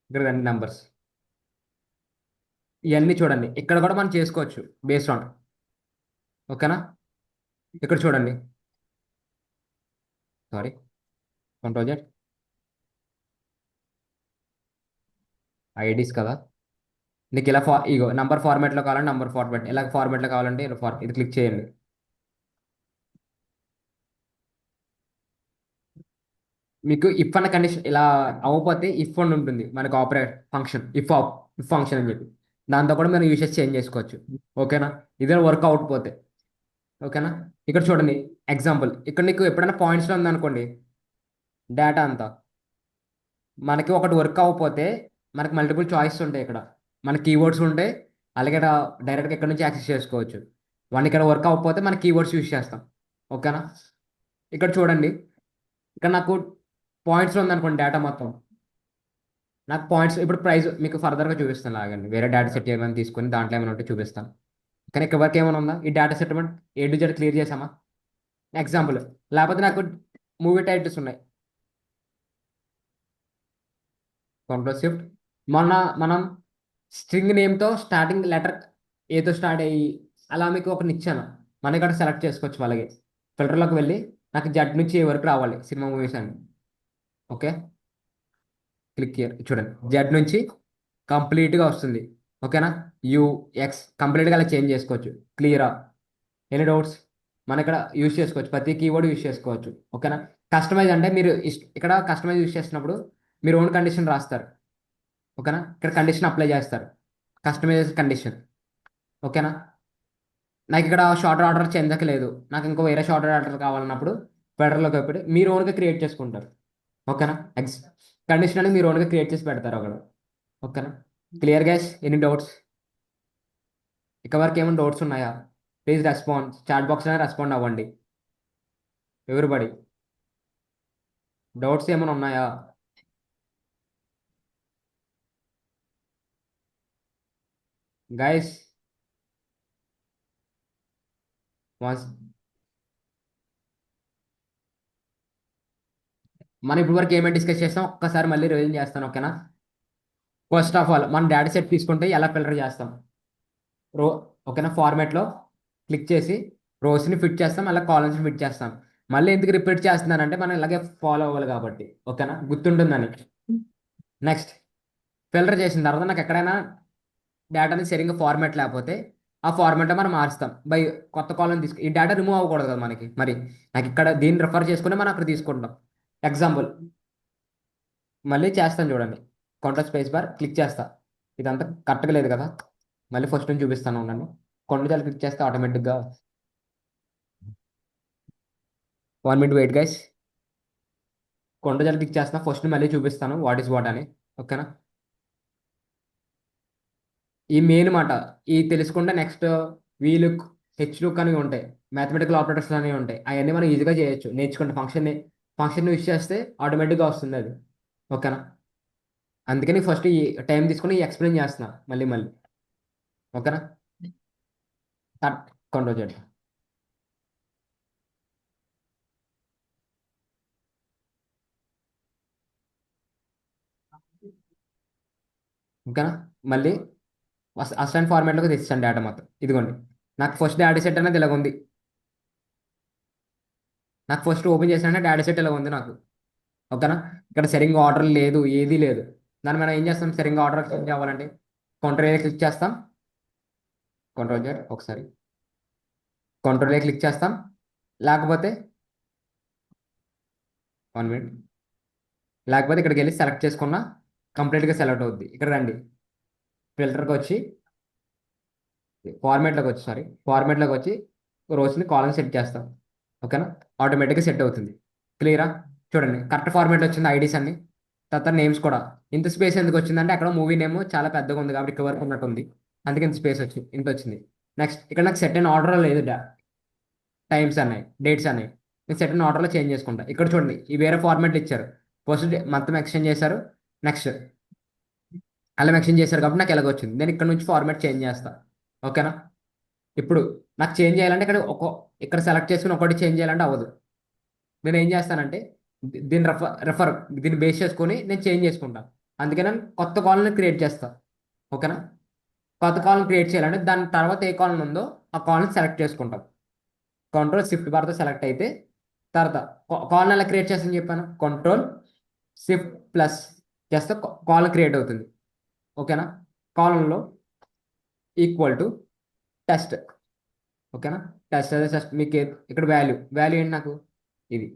ఇక్కడ రెండు నంబర్స్, ఇవన్నీ చూడండి. ఇక్కడ కూడా మనం చేసుకోవచ్చు బేస్డ్ ఆన్. ఓకేనా? ఇక్కడ చూడండి, సారీ, కంట్రోల్ జెడ్, ఐడీస్ కదా, నీకు ఇలా ఇగో నంబర్ ఫార్మాట్లో కావాలంటే నంబర్ ఫార్మాట్, ఇలా ఫార్మాట్లో కావాలంటే ఇలా ఇది క్లిక్ చేయండి. మీకు ఇఫ్ అన్న కండిషన్ ఇలా అవ్వకపోతే ఇఫ్ అని ఉంటుంది మనకు ఆపరేట్ ఫంక్షన్, ఇఫ్ ఫంక్షన్ అని చెప్పి, దాంతో కూడా మనం యూసెస్ చేంజ్ చేసుకోవచ్చు. ఓకేనా? ఇదే వర్క్ అవుట్ పోతే. ఓకేనా? ఇక్కడ చూడండి ఎగ్జాంపుల్, ఇక్కడ నీకు ఎప్పుడైనా పాయింట్స్లో ఉందనుకోండి డేటా అంతా, మనకి ఒకటి వర్క్ అవ్వకపోతే మనకి మల్టిపుల్ చాయిస్ ఉంటాయి ఇక్కడ. మన కీవర్డ్స్ ఉంటాయి. అలాగే డైరెక్ట్గా ఇక్కడ నుంచి యాక్సెస్ చేసుకోవచ్చు. వన్ ఇక్కడ వర్క్ అవ్వకపోతే మన కీవర్డ్స్ యూస్ చేస్తాం. ఓకేనా? ఇక్కడ చూడండి. ఇక్కడ నాకు పాయింట్స్ ఉందనుకోండి డేటా మొత్తం. నాకు పాయింట్స్ ఇప్పుడు ప్రైస్ మీకు ఫర్దర్గా చూపిస్తాను. లాగండి వేరే డేటా సెట్ ఏమైనా తీసుకొని దాంట్లో ఏమైనా ఉంటే చూపిస్తాను. కానీ ఇక్కడ వరకు ఏమైనా ఉందా? ఈ data set A to Z clear చేసామా? ఎగ్జాంపుల్. లేకపోతే నాకు మూవీ టైటిల్స్ ఉన్నాయి. Control shift. మొన్న మనం స్ట్రింగ్ నేమ్తో స్టార్టింగ్ లెటర్ ఏతో స్టార్ట్ అయ్యి అలా మీకు ఒకటి ఇచ్చాను. మన ఇక్కడ సెలెక్ట్ చేసుకోవచ్చు. అలాగే ఫిల్టర్లోకి వెళ్ళి నాకు జడ్ నుంచి ఏ వరకు రావాలి సినిమా మూవీస్ అని. Okay, click here. చూడండి జెడ్ నుంచి కంప్లీట్గా వస్తుంది. ఓకేనా? యుఎక్స్ కంప్లీట్గా అలా చేంజ్ చేసుకోవచ్చు. క్లియరా? Any doubts? మన ఇక్కడ యూస్ చేసుకోవచ్చు. ప్రతి కీవర్డ్ యూస్ చేసుకోవచ్చు. ఓకేనా? కస్టమైజ్ అంటే మీరు ఇక్కడ కస్టమైజ్ యూస్ చేసినప్పుడు మీరు ఓన్ కండిషన్ రాస్తారు. ఓకేనా? ఇక్కడ కండిషన్ అప్లై చేస్తారు. Customise condition. ఓకేనా? నాకు ఇక్కడ షార్ట్ ఆర్డర్ చెందకలేదు, నాకు ఇంకో వేరే షార్ట్ ఆర్డర్ కావాలన్నప్పుడు ఫెడరల్లోకి వెళ్ళి మీరు ఓన్గా క్రియేట్ చేసుకుంటారు. ఓకేనా? కండిషన్ అని మీరు ఓన్గా క్రియేట్ చేసి పెడతారు అక్కడ. ఓకేనా? Clear guys? Any doubts? ఇక వరకు ఏమైనా డౌట్స్ ఉన్నాయా? Please response. చాట్ బాక్స్లోనే రెస్పాండ్ అవ్వండి ఎవ్రీబడి. డౌట్స్ ఏమైనా ఉన్నాయా? గైస్ వన్స్ మనం ఇప్పుడు వరకు ఏమేమి డిస్కస్ చేస్తాం ఒక్కసారి మళ్ళీ రివిజన్ చేస్తాను. ఓకేనా? ఫస్ట్ ఆఫ్ ఆల్ మనం డేటా సెట్ తీసుకుంటే ఎలా ఫిల్టర్ చేస్తాం? రో ఓకేనా? ఫార్మాట్లో క్లిక్ చేసి రోస్ని ఫిట్ చేస్తాం, అలా కాలమ్స్ని ఫిట్ చేస్తాం. మళ్ళీ ఎందుకు రిపీట్ చేస్తున్నానంటే మనం ఇలాగే ఫాలో అవ్వాలి కాబట్టి. ఓకేనా? గుర్తుంటుందని. నెక్స్ట్ ఫిల్టర్ చేసిన తర్వాత నాకు ఎక్కడైనా డేటాని సరిగ్గా ఫార్మాట్ లేకపోతే ఆ ఫార్మాట్లో మనం మారుస్తాం బై కొత్త కాలం తీసుకు. ఈ డేటా రిమూవ్ అవ్వకూడదు కదా మనకి. మరి నాకు ఇక్కడ దీన్ని రిఫర్ చేసుకుని మనం అక్కడ తీసుకుంటాం. ఎగ్జాంపుల్ మళ్ళీ చేస్తాను చూడండి. కౌంటర్ స్పేస్ బార్ క్లిక్ చేస్తా. ఇదంతా కరెక్ట్గా లేదు కదా. మళ్ళీ ఫస్ట్ నుంచి చూపిస్తాను ఉండండి. కొండజాలు క్లిక్ చేస్తే ఆటోమేటిక్గా 1 minute వెయిట్ గైస్. కొండజాలు క్లిక్ చేస్తున్నా. ఫస్ట్ మళ్ళీ చూపిస్తాను వాట్ ఈస్ వాట్ అని. ఓకేనా? ఈ మెయిన్ మాట ఈ తెలుసుకుంటే నెక్స్ట్ వీలుక్ హెచ్లుక్ అనేవి ఉంటాయి. మ్యాథమెటికల్ ఆపరేటర్స్ అనేవి ఉంటాయి. అవన్నీ మనం ఈజీగా చేయొచ్చు నేర్చుకుంటే. ఫంక్షన్ యూస్ చేస్తే ఆటోమేటిక్గా వస్తుంది అది. ఓకేనా? అందుకని ఫస్ట్ ఈ టైం తీసుకుని ఎక్స్ప్లెయిన్ చేస్తున్నా మళ్ళీ మళ్ళీ. ఓకేనా? స్టార్ట్. కంట్రోల్ చేయండి. ఓకేనా? మళ్ళీ అసైన్ ఫార్మాట్లోకి తెచ్చాను డేటా మొత్తం. ఇదిగోండి నాకు ఫస్ట్ డేటా సెట్ అనేది ఇలాగ ఉంది. నాకు ఫస్ట్ ఓపెన్ చేసిన డేటా సెట్ ఇలా ఉంది నాకు. ఓకేనా? ఇక్కడ సరిగ్గా ఆర్డర్ లేదు, ఏది లేదు. దాన్ని మనం ఏం చేస్తాం? సరిగ్గా ఆర్డర్ చేంజ్ అవ్వాలంటే కంట్రోల్ ఏ క్లిక్ చేస్తాం. కంట్రోల్ చేయండి ఒకసారి. కంట్రోల్ ఏ క్లిక్ చేస్తాం. లేకపోతే 1 minute. లేకపోతే ఇక్కడికి వెళ్ళి సెలెక్ట్ చేసుకున్నా కంప్లీట్గా సెలెక్ట్ అవుద్ది. ఇక్కడ రండి. ఫిల్టర్కి వచ్చి ఫార్మాట్లోకి వచ్చి రోస్ని కాలం సెట్ చేస్తాం. ఓకేనా? ఆటోమేటిక్గా సెట్ అవుతుంది. క్లియరా? చూడండి కరెక్ట్ ఫార్మాట్ వచ్చింది. ఐడీస్ అన్ని తర్వాత నేమ్స్ కూడా. ఇంత స్పేస్ ఎందుకు వచ్చిందంటే అక్కడ మూవీ నేమ్ చాలా పెద్దగా ఉంది కాబట్టి ఇక్కడ వరకు ఉన్నట్టు ఉంది. అందుకే ఇంత స్పేస్ వచ్చింది, ఇంత వచ్చింది. నెక్స్ట్ ఇక్కడ నాకు సెట్ అయిన ఆర్డర్ లేదు. టైమ్స్ అన్నాయి, డేట్స్ అన్నాయి. నేను సెట్ అయిన ఆర్డర్లో చేంజ్ చేసుకుంటా. ఇక్కడ చూడండి ఈ వేరే ఫార్మాట్ ఇచ్చారు. ఫస్ట్ మొత్తం ఎక్స్చేంజ్ చేశారు. నెక్స్ట్ అలా ఎక్స్చేంజ్ చేశారు కాబట్టి నాకు ఎలాగ వచ్చింది. నేను ఇక్కడ నుంచి ఫార్మాట్ చేంజ్ చేస్తా. ఓకేనా? ఇప్పుడు నాకు చేంజ్ చేయాలంటే ఇక్కడ సెలెక్ట్ చేసుకుని ఒకటి చేంజ్ చేయాలంటే అవ్వదు. నేను ఏం చేస్తానంటే దీన్ని రెఫర్ దీన్ని బేస్ చేసుకొని నేను చేంజ్ చేసుకుంటాను. అందుకే నేను కొత్త కాలనీ క్రియేట్ చేస్తాను. ఓకేనా? కొత్త కాలనీ క్రియేట్ చేయాలంటే దాని తర్వాత ఏ కాలనీ ఉందో ఆ కాలనీ సెలెక్ట్ చేసుకుంటాం. కంట్రోల్ షిఫ్ట్ బార్తో సెలెక్ట్ అయితే తర్వాత కాలనీ ఎలా క్రియేట్ చేస్తాను చెప్పాను. కంట్రోల్ షిఫ్ట్ ప్లస్ చేస్తే కాలనీ క్రియేట్ అవుతుంది. ఓకేనా? కాలన్లో ఈక్వల్ టు టెస్ట్. ఓకేనా? టెస్ట్ అదే టెస్ట్ మీకు ఇక్కడ వాల్యూ ఏంటి నాకు ఇది.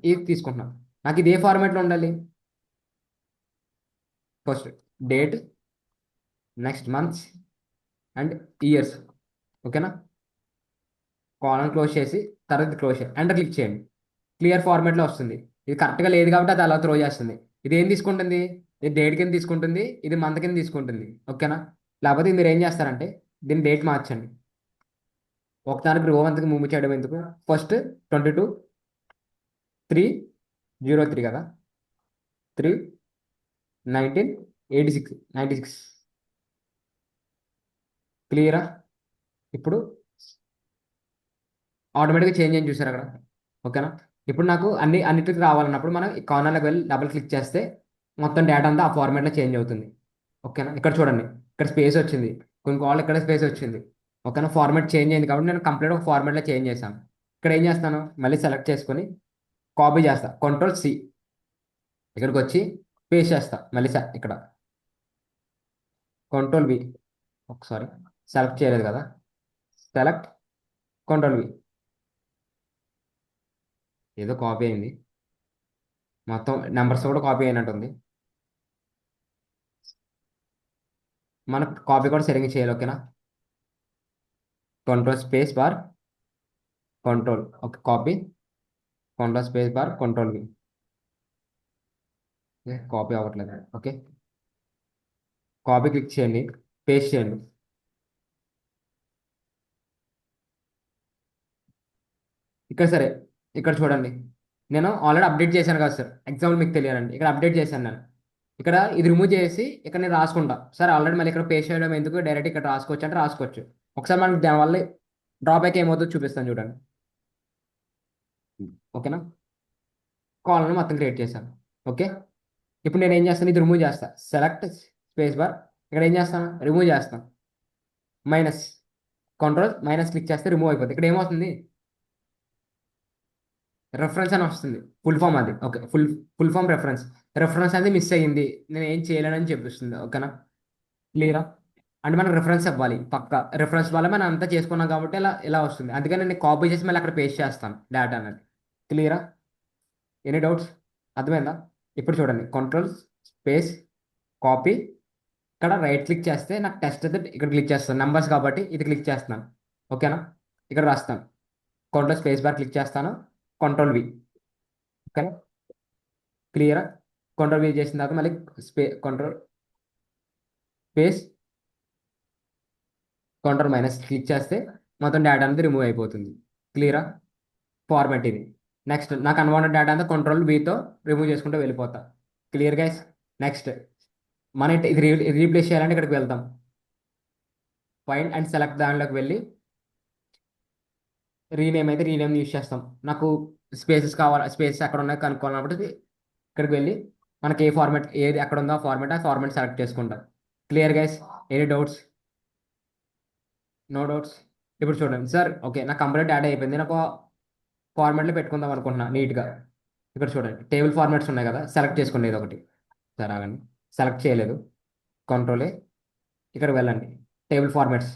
ఇది తీసుకుంటున్నాను. నాకు ఇది ఏ ఫార్మాట్లో ఉండాలి? First date, next months and years. ఓకేనా? కాలమ్ క్లోజ్ చేసి తర్వాత క్లోజ్ చేయండి. ఎంటర్ క్లిక్ చేయండి. క్లియర్ ఫార్మాట్లో వస్తుంది. ఇది కరెక్ట్గా లేదు కాబట్టి అది అలా త్రో చేస్తుంది. ఇది ఏం తీసుకుంటుంది? ఇది డేట్ కింద తీసుకుంటుంది, ఇది మంత్ కింద తీసుకుంటుంది. ఓకేనా? లేకపోతే మీరు ఏం చేస్తారంటే దీన్ని డేట్ మార్చండి. ఒకదానికి రో అంతకి మూవ్ చేయడం ఎందుకు? ఫస్ట్ 22/3/03 కదా, 3/19/86 క్లియరా? ఇప్పుడు ఆటోమేటిక్గా చేంజ్ అని చూసారు అక్కడ. ఓకేనా? ఇప్పుడు నాకు అన్నిటికి రావాలన్నప్పుడు మనం ఈ కార్నర్లోకి వెళ్ళి డబుల్ క్లిక్ చేస్తే మొత్తం డేటా అంతా ఆ ఫార్మాట్లో చేంజ్ అవుతుంది. ఓకేనా? ఇక్కడ చూడండి, ఇక్కడ స్పేస్ వచ్చింది, కొన్ని కాల్ ఇక్కడ స్పేస్ వచ్చింది. ఓకేనా? ఫార్మాట్ చేంజ్ అయింది కాబట్టి నేను కంప్లీట్ ఒక ఫార్మాట్లో చేంజ్ చేశాను. ఇక్కడ ఏం చేస్తాను, మళ్ళీ సెలెక్ట్ చేసుకొని కాపీ చేస్తా, Ctrl+C, ఇక్కడికి వచ్చి పేస్ట్ చేస్తా మళ్ళీ ఇక్కడ Ctrl+V. ఒకసారి సెలెక్ట్ చేయలేదు కదా, సెలెక్ట్ Ctrl+V. ఏదో కాపీ అయింది, మొత్తం నెంబర్స్ కూడా కాపీ అయినట్టుంది. మన కాపీ కూడా సరిగ్గా చేయాలి. ఓకేనా? Ctrl+Space+, control, okay, copy, Ctrl+Space+, Ctrl+V. Copy అవ్వట్లేదు. ఓకే, కాపీ క్లిక్ చేయండి, పేస్ట్ చేయండి. ఇక్కడ సరే, ఇక్కడ చూడండి, నేను ఆల్రెడీ అప్డేట్ చేశాను కదా సార్, ఎగ్జాంపుల్ మీకు తెలియాలండి. ఇక్కడ అప్డేట్ చేశాను నేను. ఇక్కడ ఇది రిమూవ్ చేసి ఇక్కడ నేను రాసుకుంటా. సార్ ఆల్రెడీ మళ్ళీ ఇక్కడ పేస్ట్ చేయడం ఎందుకు, డైరెక్ట్ ఇక్కడ రాసుకోవచ్చు అంటే రాసుకోవచ్చు. ఒకసారి మనకి దానివల్ల డ్రాబ్యాక్ ఏమవుతుందో చూపిస్తాను చూడండి. ఓకేనా? కాలనీ మొత్తం క్రియేట్ చేశాను. ఓకే, ఇప్పుడు నేను ఏం చేస్తాను, ఇది రిమూవ్ చేస్తా, సెలెక్ట్, ఇక్కడ ఏం చేస్తాను, రిమూవ్ చేస్తాను, మైనస్, Ctrl- క్లిక్ చేస్తే రిమూవ్ అయిపోతుంది. ఇక్కడ ఏమవుతుంది, రెఫరెన్స్ అని వస్తుంది, ఫుల్ ఫామ్ అది. ఓకే, ఫుల్ ఫామ్ రెఫరెన్స్ అనేది మిస్ అయ్యింది, నేను ఏం చేయలేనని చెప్పిస్తుంది. ఓకేనా? క్లియరా? అంటే మనం రెఫరెన్స్ ఇవ్వాలి, పక్క రెఫరెన్స్ వల్ల మనం అంతా చేసుకున్నాం కాబట్టి ఇలా ఇలా వస్తుంది. అందుకని నేను కాపీ చేసి మళ్ళీ అక్కడ పేస్ట్ చేస్తాను డేటా అనేది. క్లియరా? Any doubts? అర్థమైందా? ఇప్పుడు చూడండి, Ctrl+, కాపీ, ఇక్కడ రైట్ క్లిక్ చేస్తే నాకు టెస్ట్ అయితే ఇక్కడ క్లిక్ చేస్తాను, నెంబర్స్ కాబట్టి ఇది క్లిక్ చేస్తున్నాను. ఓకేనా? ఇక్కడ రాస్తాను, Ctrl+, క్లిక్ చేస్తాను, Ctrl+V. ఓకేనా? క్లియరా? Ctrl+V చేసిన తర్వాత మళ్ళీ Ctrl+, Ctrl- క్లిక్ చేస్తే మొత్తం డేటా అనేది రిమూవ్ అయిపోతుంది. క్లియరా? ఫార్మాట్ ఇది. నెక్స్ట్ నాకు అన్వాంటెడ్ డేటా అంతా Ctrl+Vతో రిమూవ్ చేసుకుంటూ వెళ్ళిపోతా. Clear guys? నెక్స్ట్ ఇది రీప్లేస్ చేయాలంటే ఇక్కడికి వెళ్తాం, ఫైండ్ అండ్ సెలెక్ట్ దానిలోకి వెళ్ళి రీనేమ్ అయితే రీనేమ్ యూస్ చేస్తాం. నాకు స్పేసెస్ కావాలి, స్పేసెస్ ఎక్కడ ఉన్నాయో కనుక్కోవాలన్నప్పుడు ఇక్కడికి వెళ్ళి మనకి ఏ ఫార్మాట్ ఏది ఎక్కడ ఉందో ఆ ఫార్మాట్ సెలెక్ట్ చేసుకుంటాం. Clear guys? Any doubts? No doubts? ఇప్పుడు చూడండి సార్, ఓకే, నాకు కంప్లీట్ డేటా అయిపోయింది, నాకు ఫార్మాట్లో పెట్టుకుందాం అనుకుంటున్నా నీట్గా. ఇక్కడ చూడండి, టేబుల్ ఫార్మాట్స్ ఉన్నాయి కదా, సెలెక్ట్ చేసుకోండి ఏదో ఒకటి. సరే ఆగండి, సెలెక్ట్ చేయలేదు, కంట్రోలే, ఇక్కడ వెళ్ళండి, టేబుల్ ఫార్మాట్స్.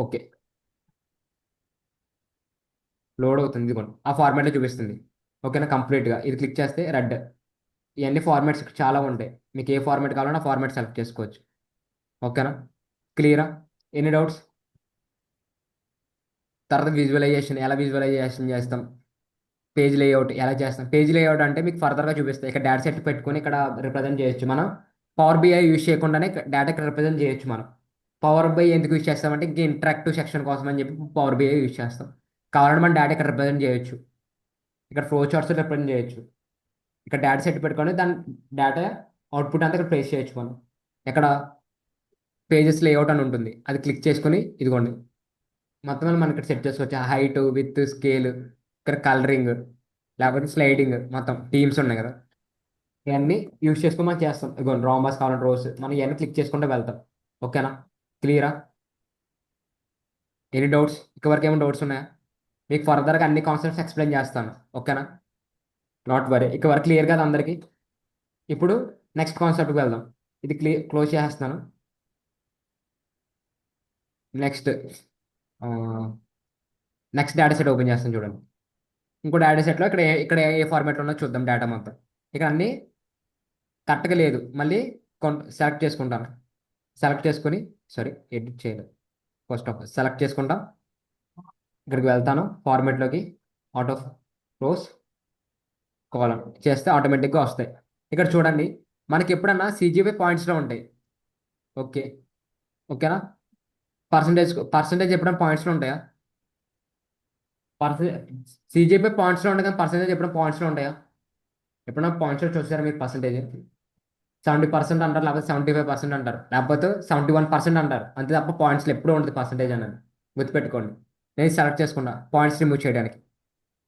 ఓకే, లోడ్ అవుతుంది, ఇదిగోండి ఆ ఫార్మాట్లో చూపిస్తుంది. ఓకేనా? కంప్లీట్గా ఇది క్లిక్ చేస్తే రెడ్. ఇవన్నీ ఫార్మాట్స్ చాలా ఉంటాయి, మీకు ఏ ఫార్మాట్ కావాలన్నా ఆ ఫార్మాట్ సెలెక్ట్ చేసుకోవచ్చు. ఓకేనా? క్లియరా? Any doubts? తర్వాత విజువలైజేషన్ ఎలా విజువలైజేషన్ చేస్తాం, పేజ్ లేఅవుట్ ఎలా చేస్తాం. పేజ్ లేఅవుట్ అంటే మీకు ఫర్దర్గా చూపిస్తాయి. ఇక్కడ డేటా సెట్ పెట్టుకొని ఇక్కడ రిప్రజెంట్ చేయొచ్చు మనం. పవర్ బిఐ యూజ్ చేయకుండానే డేటా ఇక్కడ రిప్రజెంట్ చేయొచ్చు మనం. పవర్ బిఐ ఎందుకు యూజ్ చేస్తామంటే ఇంకా ఇంటరాక్టివ్ సెక్షన్ కోసం అని చెప్పి పవర్ బిఐ యూజ్ చేస్తాం. కావాలంటే మనం డేటా ఇక్కడ రిప్రజెంట్ చేయొచ్చు, ఇక్కడ ఫ్లో చార్ట్స్ రిప్రజెంట్ చేయొచ్చు. ఇక్కడ డేటా సెట్ పెట్టుకొని దాని డేటా అవుట్పుట్ అంతా ఇక్కడ ప్లేస్ చేయొచ్చు మనం. ఇక్కడ పేజెస్ లేఅవుట్ అని ఉంటుంది, అది క్లిక్ చేసుకొని ఇదిగోండి మొత్తం మనం ఇక్కడ సెట్ చేసుకోవచ్చు. హైట్, విత్, స్కేల్, ఇక్కడ కలరింగ్, లేకపోతే స్లైడింగ్, మొత్తం టీమ్స్ ఉన్నాయి కదా, ఇవన్నీ యూస్ చేసుకొని మనం చేస్తాం. ఇదిగోండి రాంబాస్ కావాలంటే రోస్, మనం ఇవన్నీ క్లిక్ చేసుకుంటూ వెళ్తాం. ఓకేనా? క్లియరా? Any doubts? ఇక్కడ వరకు ఏమైనా డౌట్స్ ఉన్నాయా? మీకు ఫర్దర్గా అన్ని కాన్సెప్ట్స్ ఎక్స్ప్లెయిన్ చేస్తాను. ఓకేనా? నాట్ వరీ, ఇక్కడ వరకు క్లియర్ కదా అందరికీ? ఇప్పుడు నెక్స్ట్ కాన్సెప్ట్కి వెళ్దాం. ఇది క్లోజ్ చేసేస్తున్నాను. Next next data set open చేస్తాను చూడండి. ఇంకో డేటా సెట్లో ఇక్కడ ఏ ఫార్మాట్లో ఉన్నదో చూద్దాం డేటా మొత్తం. ఇక్కడ అన్ని కరెక్ట్గా లేదు, మళ్ళీ సెలెక్ట్ చేసుకుంటాను. సెలెక్ట్ చేసుకొని, సారీ ఎడిట్ చేయలేదు, ఫస్ట్ ఆఫ్ సెలెక్ట్ చేసుకుంటాం, ఇక్కడికి వెళ్తాను ఫార్మాట్లోకి, అవుట్ ఆఫ్ రోస్ కాలం చేస్తే ఆటోమేటిక్గా వస్తాయి. ఇక్కడ చూడండి, మనకి ఎప్పుడన్నా సిజిపి పాయింట్స్లో ఉంటాయి. ఓకే, ఓకేనా. పర్సంటేజ్ ఎప్పుడైనా పాయింట్స్లో ఉంటాయా? పర్సెంట్ సిజిపి పాయింట్స్లో ఉంటాయి కానీ పర్సంటేజ్ ఎప్పుడైనా పాయింట్స్లో ఉంటాయా? ఎప్పుడైనా పాయింట్స్లో చూసారా మీరు పర్సంటేజ్? 70% అంటారు, లేకపోతే 75% అంటారు, లేకపోతే 71% అంటారు, అంతే తప్ప పాయింట్స్లో ఎప్పుడూ ఉంటుంది పర్సంటేజ్ అనేది. గుర్తుపెట్టుకోండి. నేను సెలెక్ట్ చేసుకున్నా పాయింట్స్ రిమూవ్ చేయడానికి.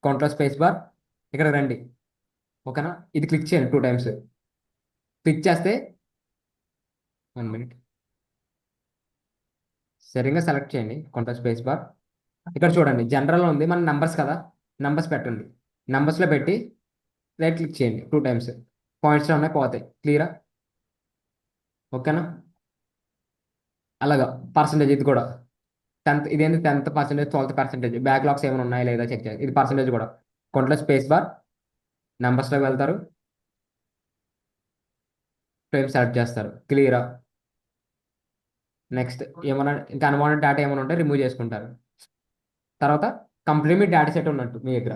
కౌంటర్ స్పేస్ బార్, ఇక్కడ రండి. ఓకేనా, ఇది క్లిక్ చేయండి 2 టైమ్స్. క్లిక్ చేస్తే 1 మినిట్ సరిగ్గా సెలెక్ట్ చేయండి కౌంటర్ స్పేస్ బార్. ఇక్కడ చూడండి, జనరల్లో ఉంది, మన నంబర్స్ కదా. నంబర్స్ పెట్టండి. నంబర్స్లో పెట్టి రైట్ క్లిక్ చేయండి 2 టైమ్స్. పాయింట్స్లో ఉన్నాయి, పోతాయి. క్లియరా? ఓకేనా. అలాగా పర్సంటేజ్ ఇది కూడా 10th, ఇదేంటి 10th%, 12th%, బ్యాక్లాగ్స్ ఏమైనా ఉన్నాయా లేదా చెక్ చేయాలి. ఇది పర్సంటేజ్ కూడా. కొంట్లో స్పేస్ బార్, నెంబర్స్లోకి వెళ్తారు, ఫ్రేమ్ సెలెక్ట్ చేస్తారు. క్లియరా? నెక్స్ట్ ఏమైనా ఇంకా అన్వాంటెడ్ డేటా ఏమైనా ఉంటే రిమూవ్ చేసుకుంటారు. తర్వాత కంప్లీట్ మీ డేటా సెట్ ఉన్నట్టు మీ దగ్గర.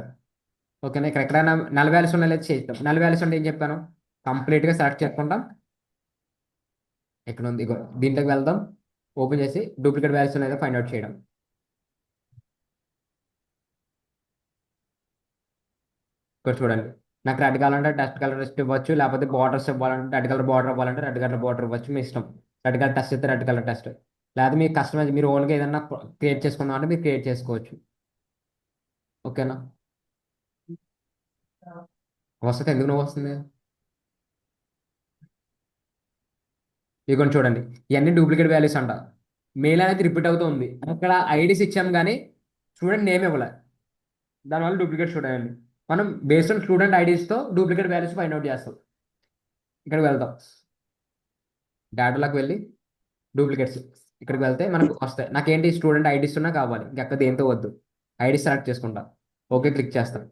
ఓకేనా. ఇక్కడ ఎక్కడైనా నల్ వాల్యూస్ ఉన్నాయి లేదా చేస్తాం. నల్ వాల్యూస్ అంటే ఏం చెప్పాను, కంప్లీట్గా సెలెక్ట్ చేసుకుంటాం. ఇక్కడ ఉంది, ఇగో దీంట్లోకి వెళ్దాం. ఓపెన్ చేసి డూప్లికేట్ వాల్యూస్ ఉన్నాయో ఫైండ్ అవుట్ చేయడం. ఇక్కడ చూడండి, నాకు రెడ్ కలర్ అంటే టెస్ట్ కలర్ టెస్ట్ ఇవ్వచ్చు, లేకపోతే బార్డర్స్ ఇవ్వాలంటే రెడ్ కలర్ బార్డర్ ఇవ్వాలంటే రెడ్ కలర్ బార్డర్ ఇవ్వచ్చు, మీ ఇష్టం. రెడ్ కలర్ టెస్ట్ అయితే రెడ్ కలర్ టెస్ట్, లేదా మీ కస్టమైజ్ మీరు ఓన్గా ఏదైనా క్రియేట్ చేసుకుందాం అంటే మీరు క్రియేట్ చేసుకోవచ్చు. ఓకేనా. వస్తుంది, ఎందుకు నువ్వు వస్తుంది? ఇదిగోండి చూడండి, ఇవన్నీ డూప్లికేట్ వాల్యూస్ అంట. మెయిల్ అనేది రిపీట్ అవుతూ ఉంది, అక్కడ ఐడీస్ ఇచ్చాం కానీ స్టూడెంట్ నేమ్ ఇవ్వలే. దానివల్ల డూప్లికేట్ చూడండి. మనం బేస్డ్ ఆన్ స్టూడెంట్ ఐడీస్తో డూప్లికేట్ వాల్యూస్ ఫైండ్ అవుట్ చేస్తాం. ఇక్కడికి వెళ్తాం, డేటాలోకి వెళ్ళి డూప్లికేట్స్, ఇక్కడికి వెళ్తే మనకు వస్తాయి. నాకేంటి స్టూడెంట్ ఐడీస్ ఉన్నా కావాలి, ఇంకెక్క దేంతో వద్దు. ఐడి సెలెక్ట్ చేసుకుంటా, ఓకే క్లిక్ చేస్తాను.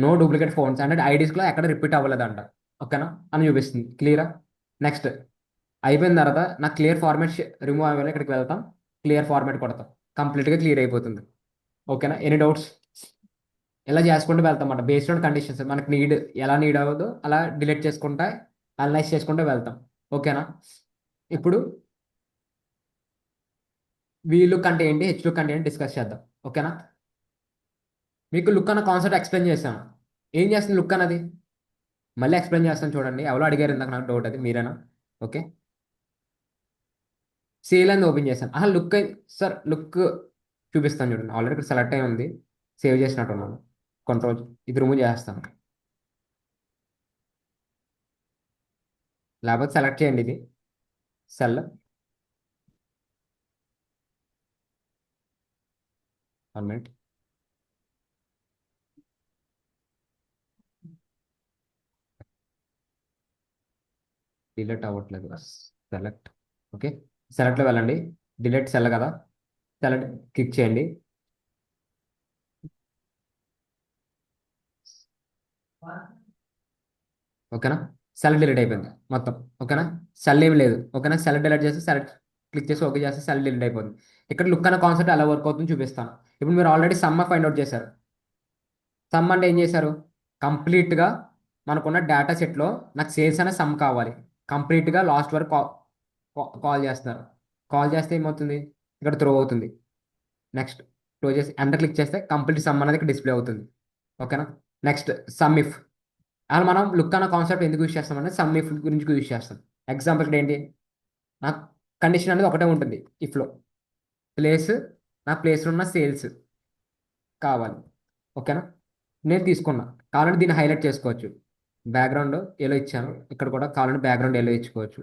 నో డూప్లికేట్ ఫోన్స్ అంటే ఐడీస్లో ఎక్కడ రిపీట్ అవ్వలేదంట. ఓకేనా అని చూపిస్తుంది. క్లియరా? నెక్స్ట్ అయిపోయిన తర్వాత నాకు క్లియర్ ఫార్మాట్ రిమూవ్ అవ్వాలి. ఇక్కడికి వెళ్తాం, క్లియర్ ఫార్మాట్ కొడతాం, కంప్లీట్గా క్లియర్ అయిపోతుంది. ఓకేనా. Any doubts? ఇలా చేసుకుంటూ వెళ్తాం అన్నమాట. బేస్డ్ ఆన్ కండిషన్స్ మనకి ఎలా నీడ్ అవ్వదో అలా డిలీట్ చేసుకుంటా, అనలైజ్ చేసుకుంటూ వెళ్తాం. ఓకేనా. ఇప్పుడు వి లుక్ అంటే ఏంటి, హెచ్ లుక్ అంటే ఏంటి డిస్కస్ చేద్దాం. ఓకేనా. మీకు లుక్ అన్న కాన్సెప్ట్ ఎక్స్ప్లెయిన్ చేశాను. ఏం చేస్తుంది లుక్ అన్నది? మళ్ళీ ఎక్స్ప్లెయిన్ చేస్తాను చూడండి. ఎవరో అడిగారు ఇందాక, నాకు డౌట్ అది మీరేనా? ఓకే. సేల్ అని ఓపెన్ చేశాను. లుక్ సార్ లుక్ చూపిస్తాను చూడండి. ఆల్రెడీ ఇక్కడ సెలెక్ట్ అయి ఉంది, సేవ్ చేసినట్టున్నాను. కంట్రోల్ ఇది రిమూవ్ చేస్తాను, లేకపోతే సెలెక్ట్ చేయండి ఇది సెల్. 1 మినిట్. డిలీట్ అవ్వట్లేదు. సెలెక్ట్. ఓకే, సెలెక్ట్లో వెళ్ళండి. డిలీట్ సెల్ కదా, సెలెక్ట్ క్లిక్ చేయండి. ఓకేనా. సెల్ డిలీట్ అయిపోయింది మొత్తం. ఓకేనా. సెల్ ఏమి లేదు. ఓకేనా. సెల్ డిలీట్ చేసి సెలెక్ట్ క్లిక్ చేసి ఓకే చేస్తే సెల్ డిలీట్ అయిపోతుంది. ఇక్కడ లుక్ అనే కాన్సెప్ట్ ఎలా వర్క్ అవుతుందో చూపిస్తాను. ఇప్పుడు మీరు ఆల్రెడీ సమ్మ ఫైండ్ అవుట్ చేశారు. సమ్ అంటే ఏం చేశారు, కంప్లీట్గా మనకున్న డేటా సెట్లో నాకు సేల్స్ అనే సమ్ కావాలి. కంప్లీట్గా లాస్ట్ వరకు కాల్ చేస్తున్నారు. కాల్ చేస్తే ఏమవుతుంది, ఇక్కడ త్రో అవుతుంది. నెక్స్ట్ క్లోజ్ చేసి ఎంటర్ క్లిక్ చేస్తే కంప్లీట్ సమ్ అనేది ఇక్కడ డిస్ప్లే అవుతుంది. ఓకేనా. Next some if. అలా మనం లుక్ అన్న కాన్సెప్ట్ ఎందుకు యూజ్ చేస్తామంటే సమ్ ఇఫ్ గురించి యూజ్ చేస్తాం. ఎగ్జాంపుల్ ఇక్కడ ఏంటి, నాకు కండిషన్ అనేది ఒకటే ఉంటుంది ఇఫ్లో. ప్లేస్, నా ప్లేస్లో ఉన్న సేల్స్ కావాలి. ఓకేనా. నేను తీసుకున్నా, కావాలంటే దీన్ని హైలైట్ చేసుకోవచ్చు. బ్యాక్గ్రౌండ్ ఎల్లో ఇచ్చాను, ఇక్కడ కూడా కావాలంటే బ్యాక్గ్రౌండ్ ఎల్లో ఇచ్చుకోవచ్చు.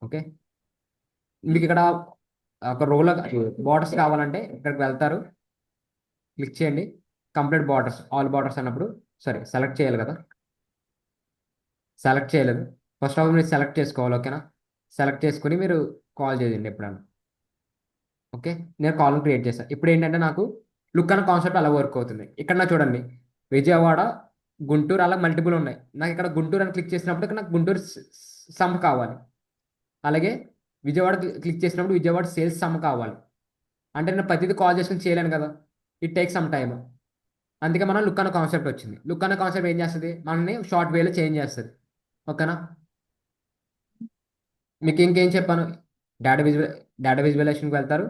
ఓకే. మీకు ఇక్కడ ఒక రోలో బార్డర్స్ కావాలంటే ఇక్కడికి వెళ్తారు, క్లిక్ చేయండి. కంప్లీట్ బార్డర్స్, ఆల్ బార్డర్స్ అన్నప్పుడు సరే సెలెక్ట్ చేయాలి కదా, సెలెక్ట్ చేయలేదు. ఫస్ట్ ఆఫ్ ఆల్ మీరు సెలెక్ట్ చేసుకోవాలి. ఓకేనా. సెలెక్ట్ చేసుకుని మీరు కాల్ చేయండి ఎప్పుడైనా. ఓకే, నేను కాలం క్రియేట్ చేశాను. ఇప్పుడు ఏంటంటే నాకు లుక్ అన్న కాన్సెప్ట్ అలా వర్క్ అవుతుంది. ఇక్కడ నాకు చూడండి, విజయవాడ, గుంటూరు అలా మల్టిపుల్ ఉన్నాయి. నాకు ఇక్కడ గుంటూరు అని క్లిక్ చేసినప్పుడు ఇక్కడ నాకు గుంటూరు సమ్ కావాలి. అలాగే విజయవాడ క్లిక్ చేసినప్పుడు విజయవాడ సేల్స్ సమ్ కావాలి. అంటే నేను ప్రతిదీ కాల్ చేసుకుని చేయలేను కదా, ఇట్ టేక్ సమ్ టైమ్. అందుకే మనం లుక్ అనే కాన్సెప్ట్ వచ్చింది. లుక్ అనే కాన్సెప్ట్ ఏం చేస్తుంది, మనల్ని షార్ట్ వేలో చేంజ్ చేస్తుంది. ఓకేనా. మీకు ఇంకేం చెప్పాను. డేటా విజువల్ డేటా విజువలైజేషన్కి వెళ్తారు.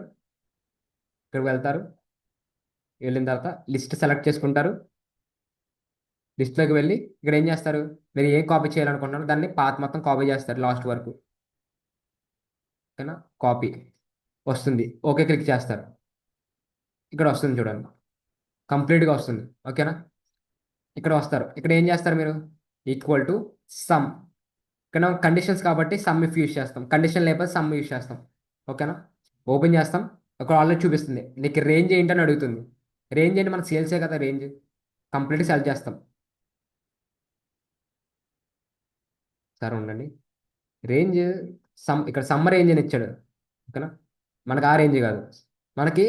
ఇక్కడికి వెళ్తారు. వెళ్ళిన తర్వాత లిస్ట్ సెలెక్ట్ చేసుకుంటారు. లిస్ట్లోకి వెళ్ళి ఇక్కడ ఏం చేస్తారు, మీరు ఏం కాపీ చేయాలనుకుంటున్నారో దాన్ని పాత్ మొత్తం కాపీ చేస్తారు లాస్ట్ వరకు. ఓకేనా. కాపీ వస్తుంది, ఓకే క్లిక్ చేస్తారు. ఇక్కడ వస్తుంది చూడండి, కంప్లీట్గా వస్తుంది. ఓకేనా. ఇక్కడ వస్తారు, ఇక్కడ ఏం చేస్తారు మీరు, ఈక్వల్ టు సమ్. ఇక్కడ కండిషన్స్ కాబట్టి సమ్ ఇఫ్ యూస్ చేస్తాం, కండిషన్ లేకపోతే సమ్ యూస్ చేస్తాం. ఓకేనా. ఓపెన్ చేస్తాం. ఒక ఆల్రెడీ చూపిస్తుంది, నీకు రేంజ్ ఏంటని అడుగుతుంది. రేంజ్ ఏంటి, మన సేల్సే కదా రేంజ్. కంప్లీట్ సెలెక్ట్ చేస్తాం. సరే ఉండండి. రేంజ్ ఇక్కడ సమ్ రేంజ్ అని ఇచ్చాడు. ఓకేనా. మనకు ఆ రేంజ్ కాదు, మనకి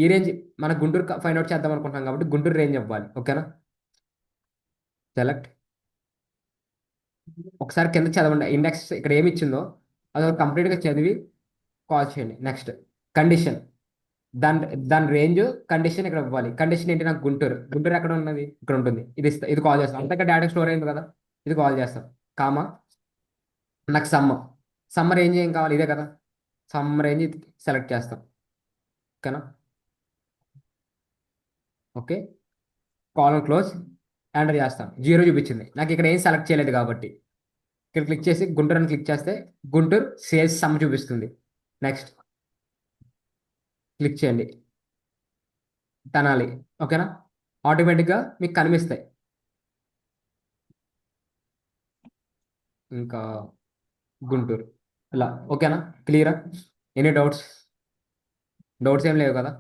ఈ రేంజ్. మన గుంటూరు ఫైండ్ అవుట్ చేద్దాం అనుకుంటున్నాం కాబట్టి గుంటూరు రేంజ్ అవ్వాలి. ఓకేనా. సెలెక్ట్. ఒకసారి కింద చదవండి, ఇండెక్స్ ఇక్కడ ఏమి ఇచ్చిందో అది కంప్లీట్గా చదివి కాల్ చేయండి. నెక్స్ట్ కండిషన్, దాని దాని రేంజ్ కండిషన్ ఇక్కడ ఇవ్వాలి. కండిషన్ ఏంటి, నాకు గుంటూరు. గుంటూరు ఎక్కడ ఉన్నది, ఇక్కడ ఉంటుంది. ఇది కాల్ చేస్తాం, అంతగా డేటా స్టోర్ అయింది కదా, ఇది కాల్ చేస్తాం. కామా, నాకు సమ్మ రేంజ్ ఏం కావాలి, ఇదే కదా. సమ్ రేంజ్ సెలెక్ట్ చేస్తాం. ఓకేనా. ఓకే. కాలం క్లోజ్. ఎంటర్ చేస్తాం. జీరో చూపించింది, నాకు ఇక్కడ ఏం సెలెక్ట్ చేయలేదు కాబట్టి. ఇక్కడ క్లిక్ చేసి గుంటూరు అని క్లిక్ చేస్తే గుంటూరు సేల్స్ సమ్ చూపిస్తుంది. నెక్స్ట్ క్లిక్ చేయండి, తనాలి. ఓకేనా. ఆటోమేటిక్గా మీకు కనిపిస్తాయి. ఇంకా గుంటూరు ఇలా. ఓకేనా. క్లియరా. Any doubts? డౌట్స్ ఏం లేవు కదా.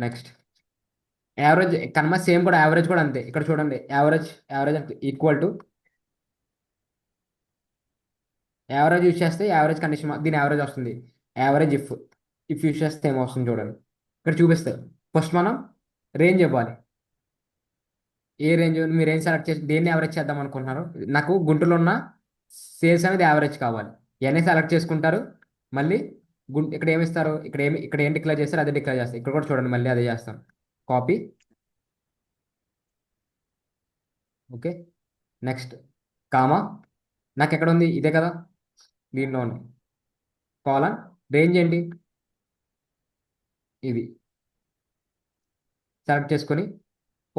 నెక్స్ట్ యావరేజ్ కనుమ సేమ్ కూడా, యావరేజ్ కూడా అంతే. ఇక్కడ చూడండి, యావరేజ్ యావరేజ్ అంటే ఈక్వల్ టు యావరేజ్ యూస్ చేస్తే యావరేజ్ కండిషన్ దీని యావరేజ్ వస్తుంది. యావరేజ్ ఇఫ్ యూస్ చేస్తే ఏమొస్తుంది చూడండి, ఇక్కడ చూపిస్తారు. ఫస్ట్ మనం రేంజ్ ఇవ్వాలి. ఏ రేంజ్, మీరు ఏం సెలెక్ట్ చేసి దేన్ని యావరేజ్ చేద్దాం అనుకుంటున్నారు. నాకు గుంటూరులో ఉన్న సేల్స్ అనేది యావరేజ్ కావాలి. ఇవన్నీ సెలెక్ట్ చేసుకుంటారు. మళ్ళీ ఇక్కడ ఏమి ఇస్తారు, ఇక్కడ ఏం డిక్లేర్ చేస్తారు అదే డిక్లేర్ చేస్తారు. ఇక్కడ కూడా చూడండి, మళ్ళీ అదే చేస్తాం. కాపీ. ఓకే. నెక్స్ట్ కామా, నాకు ఎక్కడ ఉంది, ఇదే కదా, దీనిలో ఉంది. కాలన్, రేంజ్ ఏంటి, ఇది సెలెక్ట్ చేసుకొని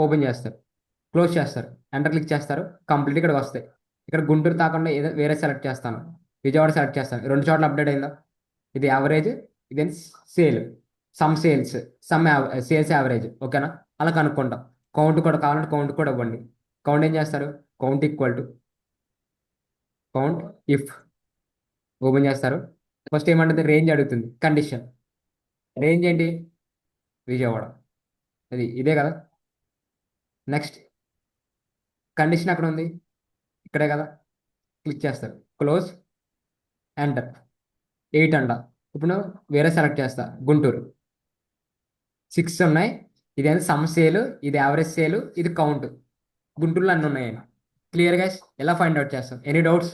ఓపెన్ చేస్తారు, క్లోజ్ చేస్తారు, ఎంటర్ క్లిక్ చేస్తారు. కంప్లీట్ ఇక్కడికి వస్తాయి. ఇక్కడ గుంటూరు కాకుండా ఏదో వేరే సెలెక్ట్ చేస్తాను, విజయవాడ సెలెక్ట్ చేస్తాను. రెండు చోట్ల అప్డేట్ అయిందా. ఇది యావరేజ్, ఇది sale. Some sales, some sales average. ఓకేనా. అలా కనుక్కుంటాం. కౌంట్ కూడా కావాలంటే కౌంట్ కూడా ఇవ్వండి. కౌంట్ ఏం చేస్తారు, count equal to count if. Open చేస్తారు. ఫస్ట్ ఏమంటుంది, రేంజ్ అడుగుతుంది. కండిషన్, రేంజ్ ఏంటి, విజయవాడ. ఇదే కదా. నెక్స్ట్ కండిషన్ అక్కడ ఉంది, ఇక్కడే కదా. క్లిక్ చేస్తారు, క్లోజ్, ఎంటర్. 8 అంట. ఇప్పుడు వేరే సెలెక్ట్ చేస్తా, గుంటూరు. 6 ఉన్నాయి. ఇది అనేది సమ్ సేల్, ఇది యావరేజ్ సేల్, ఇది కౌంట్. గుంటూరులో అన్ని ఉన్నాయి. క్లియర్ గా ఎలా ఫైండ్ అవుట్ చేస్తాం. Any doubts?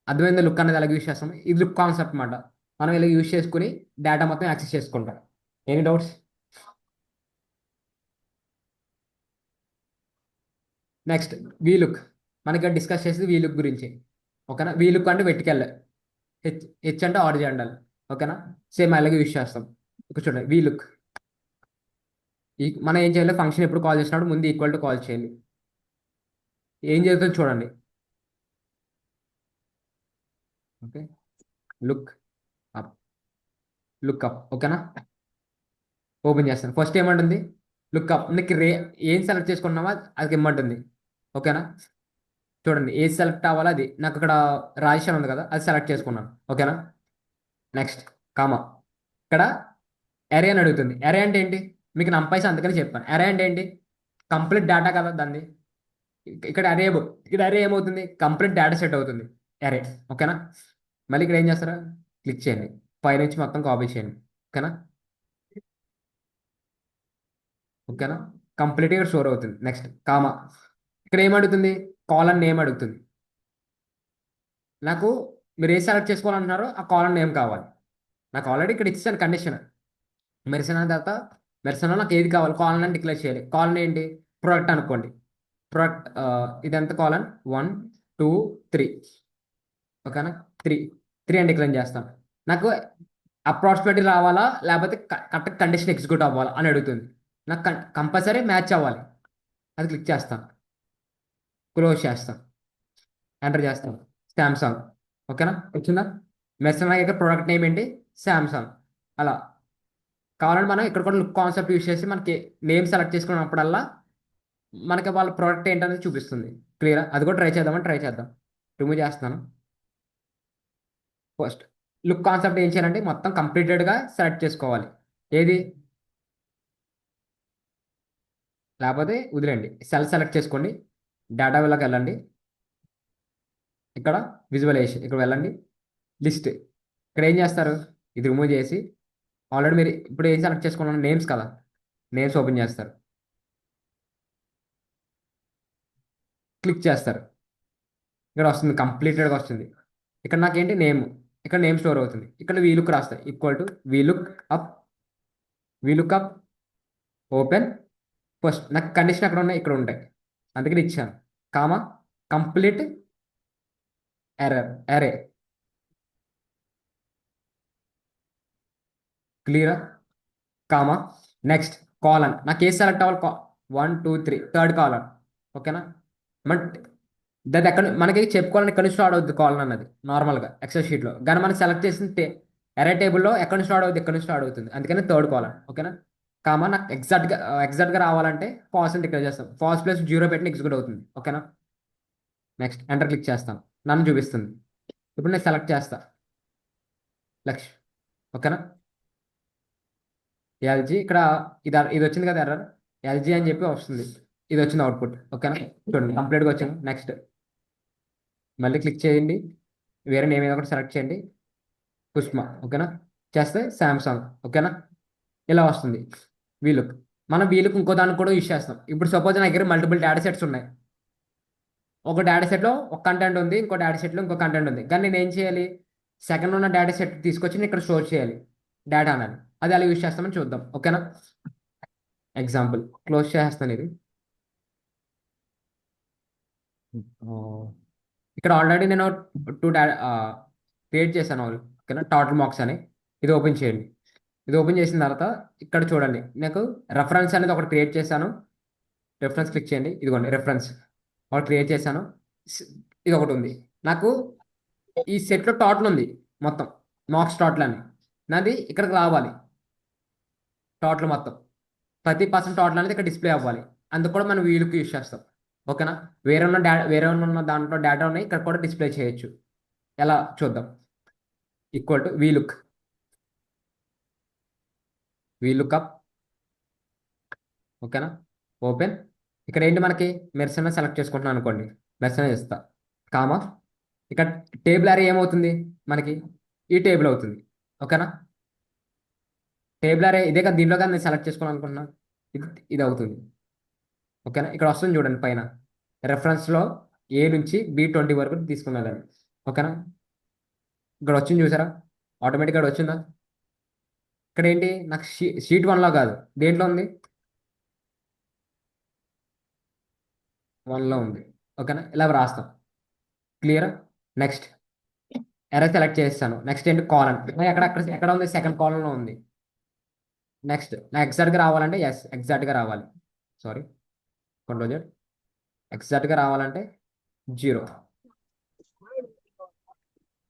అర్థమైంది. లుక్ అనేది ఎలా యూస్ చేస్తాం, ఇది లుక్ కాన్సెప్ట్ అన్నమాట. మనం ఇలా యూస్ చేసుకుని డేటా మొత్తం యాక్సెస్ చేసుకుంటాం. Any doubts? నెక్స్ట్ వీలుక్, మనకి డిస్కస్ చేసేది వీలుక్ గురించి. ఓకేనా. వీలుక్ అంటే వెటికల్, హెచ్ అంటే హారిజాంటల్. ఓకేనా. సేమ్ అలాగే యూస్ చేస్తాం. ఇక్కడ చూడండి వీలుక్. మనం ఏం చేయాలి, ఫంక్షన్ ఎప్పుడు కాల్ చేసినప్పుడు ముందు ఈక్వల్ టు కాల్ చేయాలి. ఏం జరుగుతుందో చూడండి. Okay. Look up, look up. ఓకేనా. ఓపెన్ చేస్తాను. ఫస్ట్ ఏమంటుంది, లుక్ అప్. నీకు ఏం సెలెక్ట్ చేసుకున్నావా అది ఇమ్మంటుంది. ఓకేనా. చూడండి, ఏది సెలెక్ట్ అవ్వాలో అది. నాకు ఇక్కడ రాజస్థాన్ ఉంది కదా, అది సెలెక్ట్ చేసుకున్నాను. ఓకేనా. నెక్స్ట్ కామా, ఇక్కడ అరే అని అడుగుతుంది. అరే అంటే ఏంటి, మీకు నంపైస్ అందుకని చెప్పాను. అరే అంటే ఏంటి, కంప్లీట్ డేటా కదా దాన్ని. ఇక్కడ అరే, ఇక్కడ అరే ఏమవుతుంది, కంప్లీట్ డేటా సెట్ అవుతుంది అరే. ఓకేనా. మళ్ళీ ఇక్కడ ఏం చేస్తారా, క్లిక్ చేయండి, పైనుంచి మొత్తం కాపీ చేయండి. ఓకేనా. ఓకేనా. కంప్లీట్గా స్టోర్ అవుతుంది. నెక్స్ట్ కామా, ఇక్కడ ఏం అడుగుతుంది, కాలన్ నేమ్ అడుగుతుంది. నాకు మీరు ఏ సెలెక్ట్ చేసుకోవాలంటున్నారో ఆ కాలన్ నేమ్ కావాలి. నాకు ఆల్రెడీ ఇక్కడ ఇచ్చాను కండిషన్. మెర్సన్ అయిన తర్వాత మెర్సన్లో నాకు ఏది కావాలి కాలన్ అని డిక్లేర్ చేయాలి. కాలన్ ఏంటి? ప్రోడక్ట్ అనుకోండి. ప్రోడక్ట్ ఇదెంత కాలన్ 1 2 3. ఓకేనా? 3 3 అని డిక్లేర్ చేస్తాను. నాకు అప్రాక్సిమేట్లీ రావాలా లేకపోతే కరెక్ట్ కండిషన్ ఎగ్జిక్యూట్ అవ్వాలా అని అడుగుతుంది. నాకు కంపల్సరీ మ్యాచ్ అవ్వాలి. అది క్లిక్ చేస్తాను, క్లోజ్ చేస్తాను, ఎంటర్ చేస్తాను. శాంసంగ్. ఓకేనా? వచ్చిందా? మెర్సన్ ఇక్కడ ప్రోడక్ట్ నేమ్ ఏంటి? శాంసంగ్. అలా కావాలంటే మనం ఇక్కడ కూడా లుక్ కాన్సెప్ట్ యూస్ చేసి మనకి నేమ్ సెలెక్ట్ చేసుకున్నప్పుడల్లా మనకి వాళ్ళ ప్రోడక్ట్ ఏంటనేది చూపిస్తుంది. క్లియరా? అది కూడా ట్రై చేద్దాం. రిమూవ్ చేస్తున్నాను. ఫస్ట్ లుక్ కాన్సెప్ట్ ఏం చేయాలంటే మొత్తం కంప్లీటెడ్గా సెలెక్ట్ చేసుకోవాలి. ఏది? లేకపోతే వదిలేండి, సెల్ సెలెక్ట్ చేసుకోండి. డేటా విలోకి వెళ్ళండి. ఇక్కడ విజువలైజేషన్ ఇక్కడ వెళ్ళండి. లిస్ట్ ఇక్కడ ఏం చేస్తారు? ఇది రిమూవ్ చేసి ఆల్రెడీ మీరు ఇప్పుడు ఏం సెలెక్ట్ చేసుకున్న నేమ్స్ కదా, నేమ్స్ ఓపెన్ చేస్తారు, క్లిక్ చేస్తారు. ఇక్కడ వస్తుంది, కంప్లీటెడ్గా వస్తుంది. ఇక్కడ నాకేంటి నేమ్, ఇక్కడ నేమ్ స్టోర్ అవుతుంది. ఇక్కడ వీలుక్ రాస్తాయి equal to V look up, V look up open. First నాకు కండిషన్ ఎక్కడ ఉన్నాయి? ఇక్కడ ఉంటాయి, అందుకని ఇచ్చాను. కామా కంప్లీట్ ఎర్రర్ అరే. క్లియరా? కామా నెక్స్ట్ కాలన్ నాకు ఏ సెలెక్ట్ అవ్వాలి? 1 2 3 థర్డ్ కాలన్. ఓకేనా? బట్ దాన్ని ఎక్కడ మనకి చెప్పుకోవాలని ఎక్కడి నుంచి స్టార్ట్ అవుద్ది కాలన్ అన్నది నార్మల్గా ఎక్సెల్ షీట్లో, కానీ మనం సెలెక్ట్ చేసిన ఎరే టేబుల్లో ఎక్కడి నుంచి స్టార్ట్ అవుతుంది, ఎక్కడి నుంచి స్టార్ట్ అవుతుంది, అందుకని థర్డ్ కాలన్. ఓకేనా? కామా నాకు ఎగ్జాక్ట్గా రావాలంటే ఫాల్స్ అని డిక్లేర్ చేస్తాం. ఫాల్స్ ప్లస్ 0 పెట్టిన ఎగ్జిక్యూట్ అవుతుంది. ఓకేనా? నెక్స్ట్ ఎంటర్ క్లిక్ చేస్తాను, నన్ను చూపిస్తుంది. ఇప్పుడు నేను సెలెక్ట్ చేస్తా లక్ష్మి. ఓకేనా? ఎల్జీ ఇక్కడ ఇది వచ్చింది కదా ఎర్రర్, ఎల్జీ అని చెప్పి వస్తుంది. ఇది వచ్చింది అవుట్పుట్. ఓకేనా? చూడండి కంప్లీట్గా వచ్చింది. నెక్స్ట్ మళ్ళీ క్లిక్ చేయండి, వేరే నేమ్ ఏదో ఒకటి సెలెక్ట్ చేయండి. పుష్ప. ఓకేనా? చేస్తే శాంసంగ్. ఓకేనా? ఇలా వస్తుంది వీలుక్. మనం వీలుక్ ఇంకో దానికి కూడా యూస్ చేస్తాం. ఇప్పుడు సపోజ్ నా దగ్గర మల్టిపుల్ డేటా సెట్స్ ఉన్నాయి. ఒక డేటా సెట్లో ఒక కంటెంట్ ఉంది, ఇంకో డేటా సెట్లో ఇంకో కంటెంట్ ఉంది, కానీ నేను ఏం చేయాలి? సెకండ్ ఉన్న డేటా సెట్ తీసుకొచ్చి నేను ఇక్కడ స్టోర్ చేయాలి డేటా అనేది. అది ఎలా యూస్ చేస్తామని చూద్దాం. ఓకేనా? ఎగ్జాంపుల్ క్లోజ్ చేస్తాను ఇది. ఇక్కడ ఆల్రెడీ నేను 2 క్రియేట్ చేశాను. ఓకేనా? టోటల్ మార్క్స్ అని. ఇది ఓపెన్ చేయండి. ఇది ఓపెన్ చేసిన తర్వాత ఇక్కడ చూడండి, నాకు రెఫరెన్స్ అనేది ఒకటి క్రియేట్ చేశాను. రెఫరెన్స్ క్లిక్ చేయండి. ఇదిగోండి రెఫరెన్స్ ఒకటి క్రియేట్ చేశాను. స్- ఇది ఒకటి ఉంది నాకు. ఈ సెట్లో టోటల్ ఉంది మొత్తం, మార్క్స్ టోటల్ అని. నాది ఇక్కడికి రావాలి టోటల్ మొత్తం. ప్రతి పర్సెంట్ టోటల్ అనేది ఇక్కడ డిస్ప్లే అవ్వాలి. అందుకు కూడా మనం వీలుకి యూస్ చేస్తాం. ఓకేనా? వేరే ఉన్న దాంట్లో డేటా ఉన్నాయి, ఇక్కడ కూడా డిస్ప్లే చేయొచ్చు. ఎలా చూద్దాం. Equal to V look up. ఓకేనా? ఓపెన్. ఇక్కడ ఏంటి మనకి? మెర్సన్ సెలెక్ట్ చేసుకుంటున్నాను అనుకోండి, మెర్సన్ ఇస్తా. కామా ఇక్కడ టేబుల్ అరే ఏమవుతుంది మనకి? ఈ టేబుల్ అవుతుంది. ఓకేనా? టేబుల్ అరే ఇదే కదా, దీంట్లో కదా నేను సెలెక్ట్ చేసుకోవాలనుకుంటున్నా. ఇది ఇది అవుతుంది. ఓకేనా? ఇక్కడ వస్తుంది చూడండి పైన రెఫరెన్స్లో A నుంచి B20 వరకు తీసుకున్నదని. ఓకేనా? ఇక్కడ వచ్చింది చూసారా? ఆటోమేటిక్గా వచ్చిందా? ఇక్కడ ఏంటి నాకు షీట్ 1లో కాదు, దేంట్లో ఉంది? 1లో ఉంది. ఓకేనా? ఇలా రాస్తాం. క్లియరా? నెక్స్ట్ ఎర్ర సెలెక్ట్ చేస్తాను. నెక్స్ట్ ఏంటి? కాలన్. ఎక్కడ ఉంది? సెకండ్ కాలన్లో ఉంది. నెక్స్ట్ నాకు ఎగ్జాక్ట్గా రావాలంటే ఎగ్జాక్ట్గా రావాలి. Sorry, control Z. ఎగ్జాక్ట్గా రావాలంటే 0.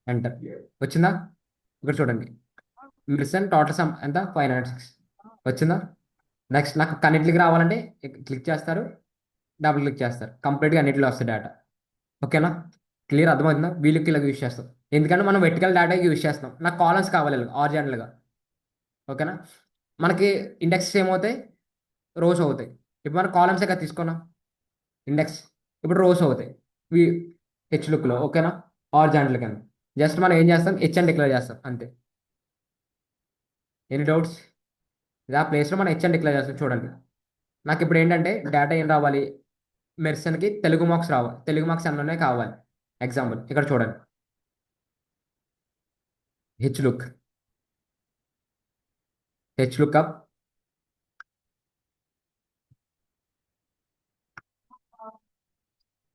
ఎంటర్. వచ్చిందా? ఇక్కడ చూడండి, మిర్సన్ టోటల్ సమ్ ఎంత? 506. వచ్చిందా? నెక్స్ట్ నాకు కన్నిటికి రావాలంటే క్లిక్ చేస్తారు, డబుల్ క్లిక్ చేస్తారు, కంప్లీట్గా అన్నిటిలో వస్తుంది డేటా. ఓకేనా? క్లియర్ అర్థమవుతుందా? వీళ్ళకి ఇలా యూస్ చేస్తాం, ఎందుకంటే మనం వెర్టికల్ డేటా యూస్ చేస్తాం. నాకు కాలమ్స్ కావాలి ఆరిజినల్గా. ఓకేనా? మనకి ఇండెక్స్ ఏమవుతాయి? రోస్ అవుతాయి. ఇప్పుడు మనం కాలమ్సే కదా తీసుకున్నాం, ఇండెక్స్ ఇప్పుడు రోస్ అవుతాయి వి హెచ్ లుక్లో. ఓకేనా? ఆరిజినల్ కింద జస్ట్ మనం ఏం చేస్తాం? హెచ్ అని డిక్లేర్ చేస్తాం అంతే. Any doubts? ఇది ఆ ప్లేస్లో మనం హెచ్ అని డిక్లేర్ చేస్తాం. చూడండి నాకు ఇప్పుడు ఏంటంటే డేటా ఏం రావాలి? మెర్సన్కి తెలుగు మార్క్స్ రావాలి. తెలుగు మార్క్స్ అన్ననే కావాలి. ఎగ్జాంపుల్ ఇక్కడ చూడండి, H look H lookup.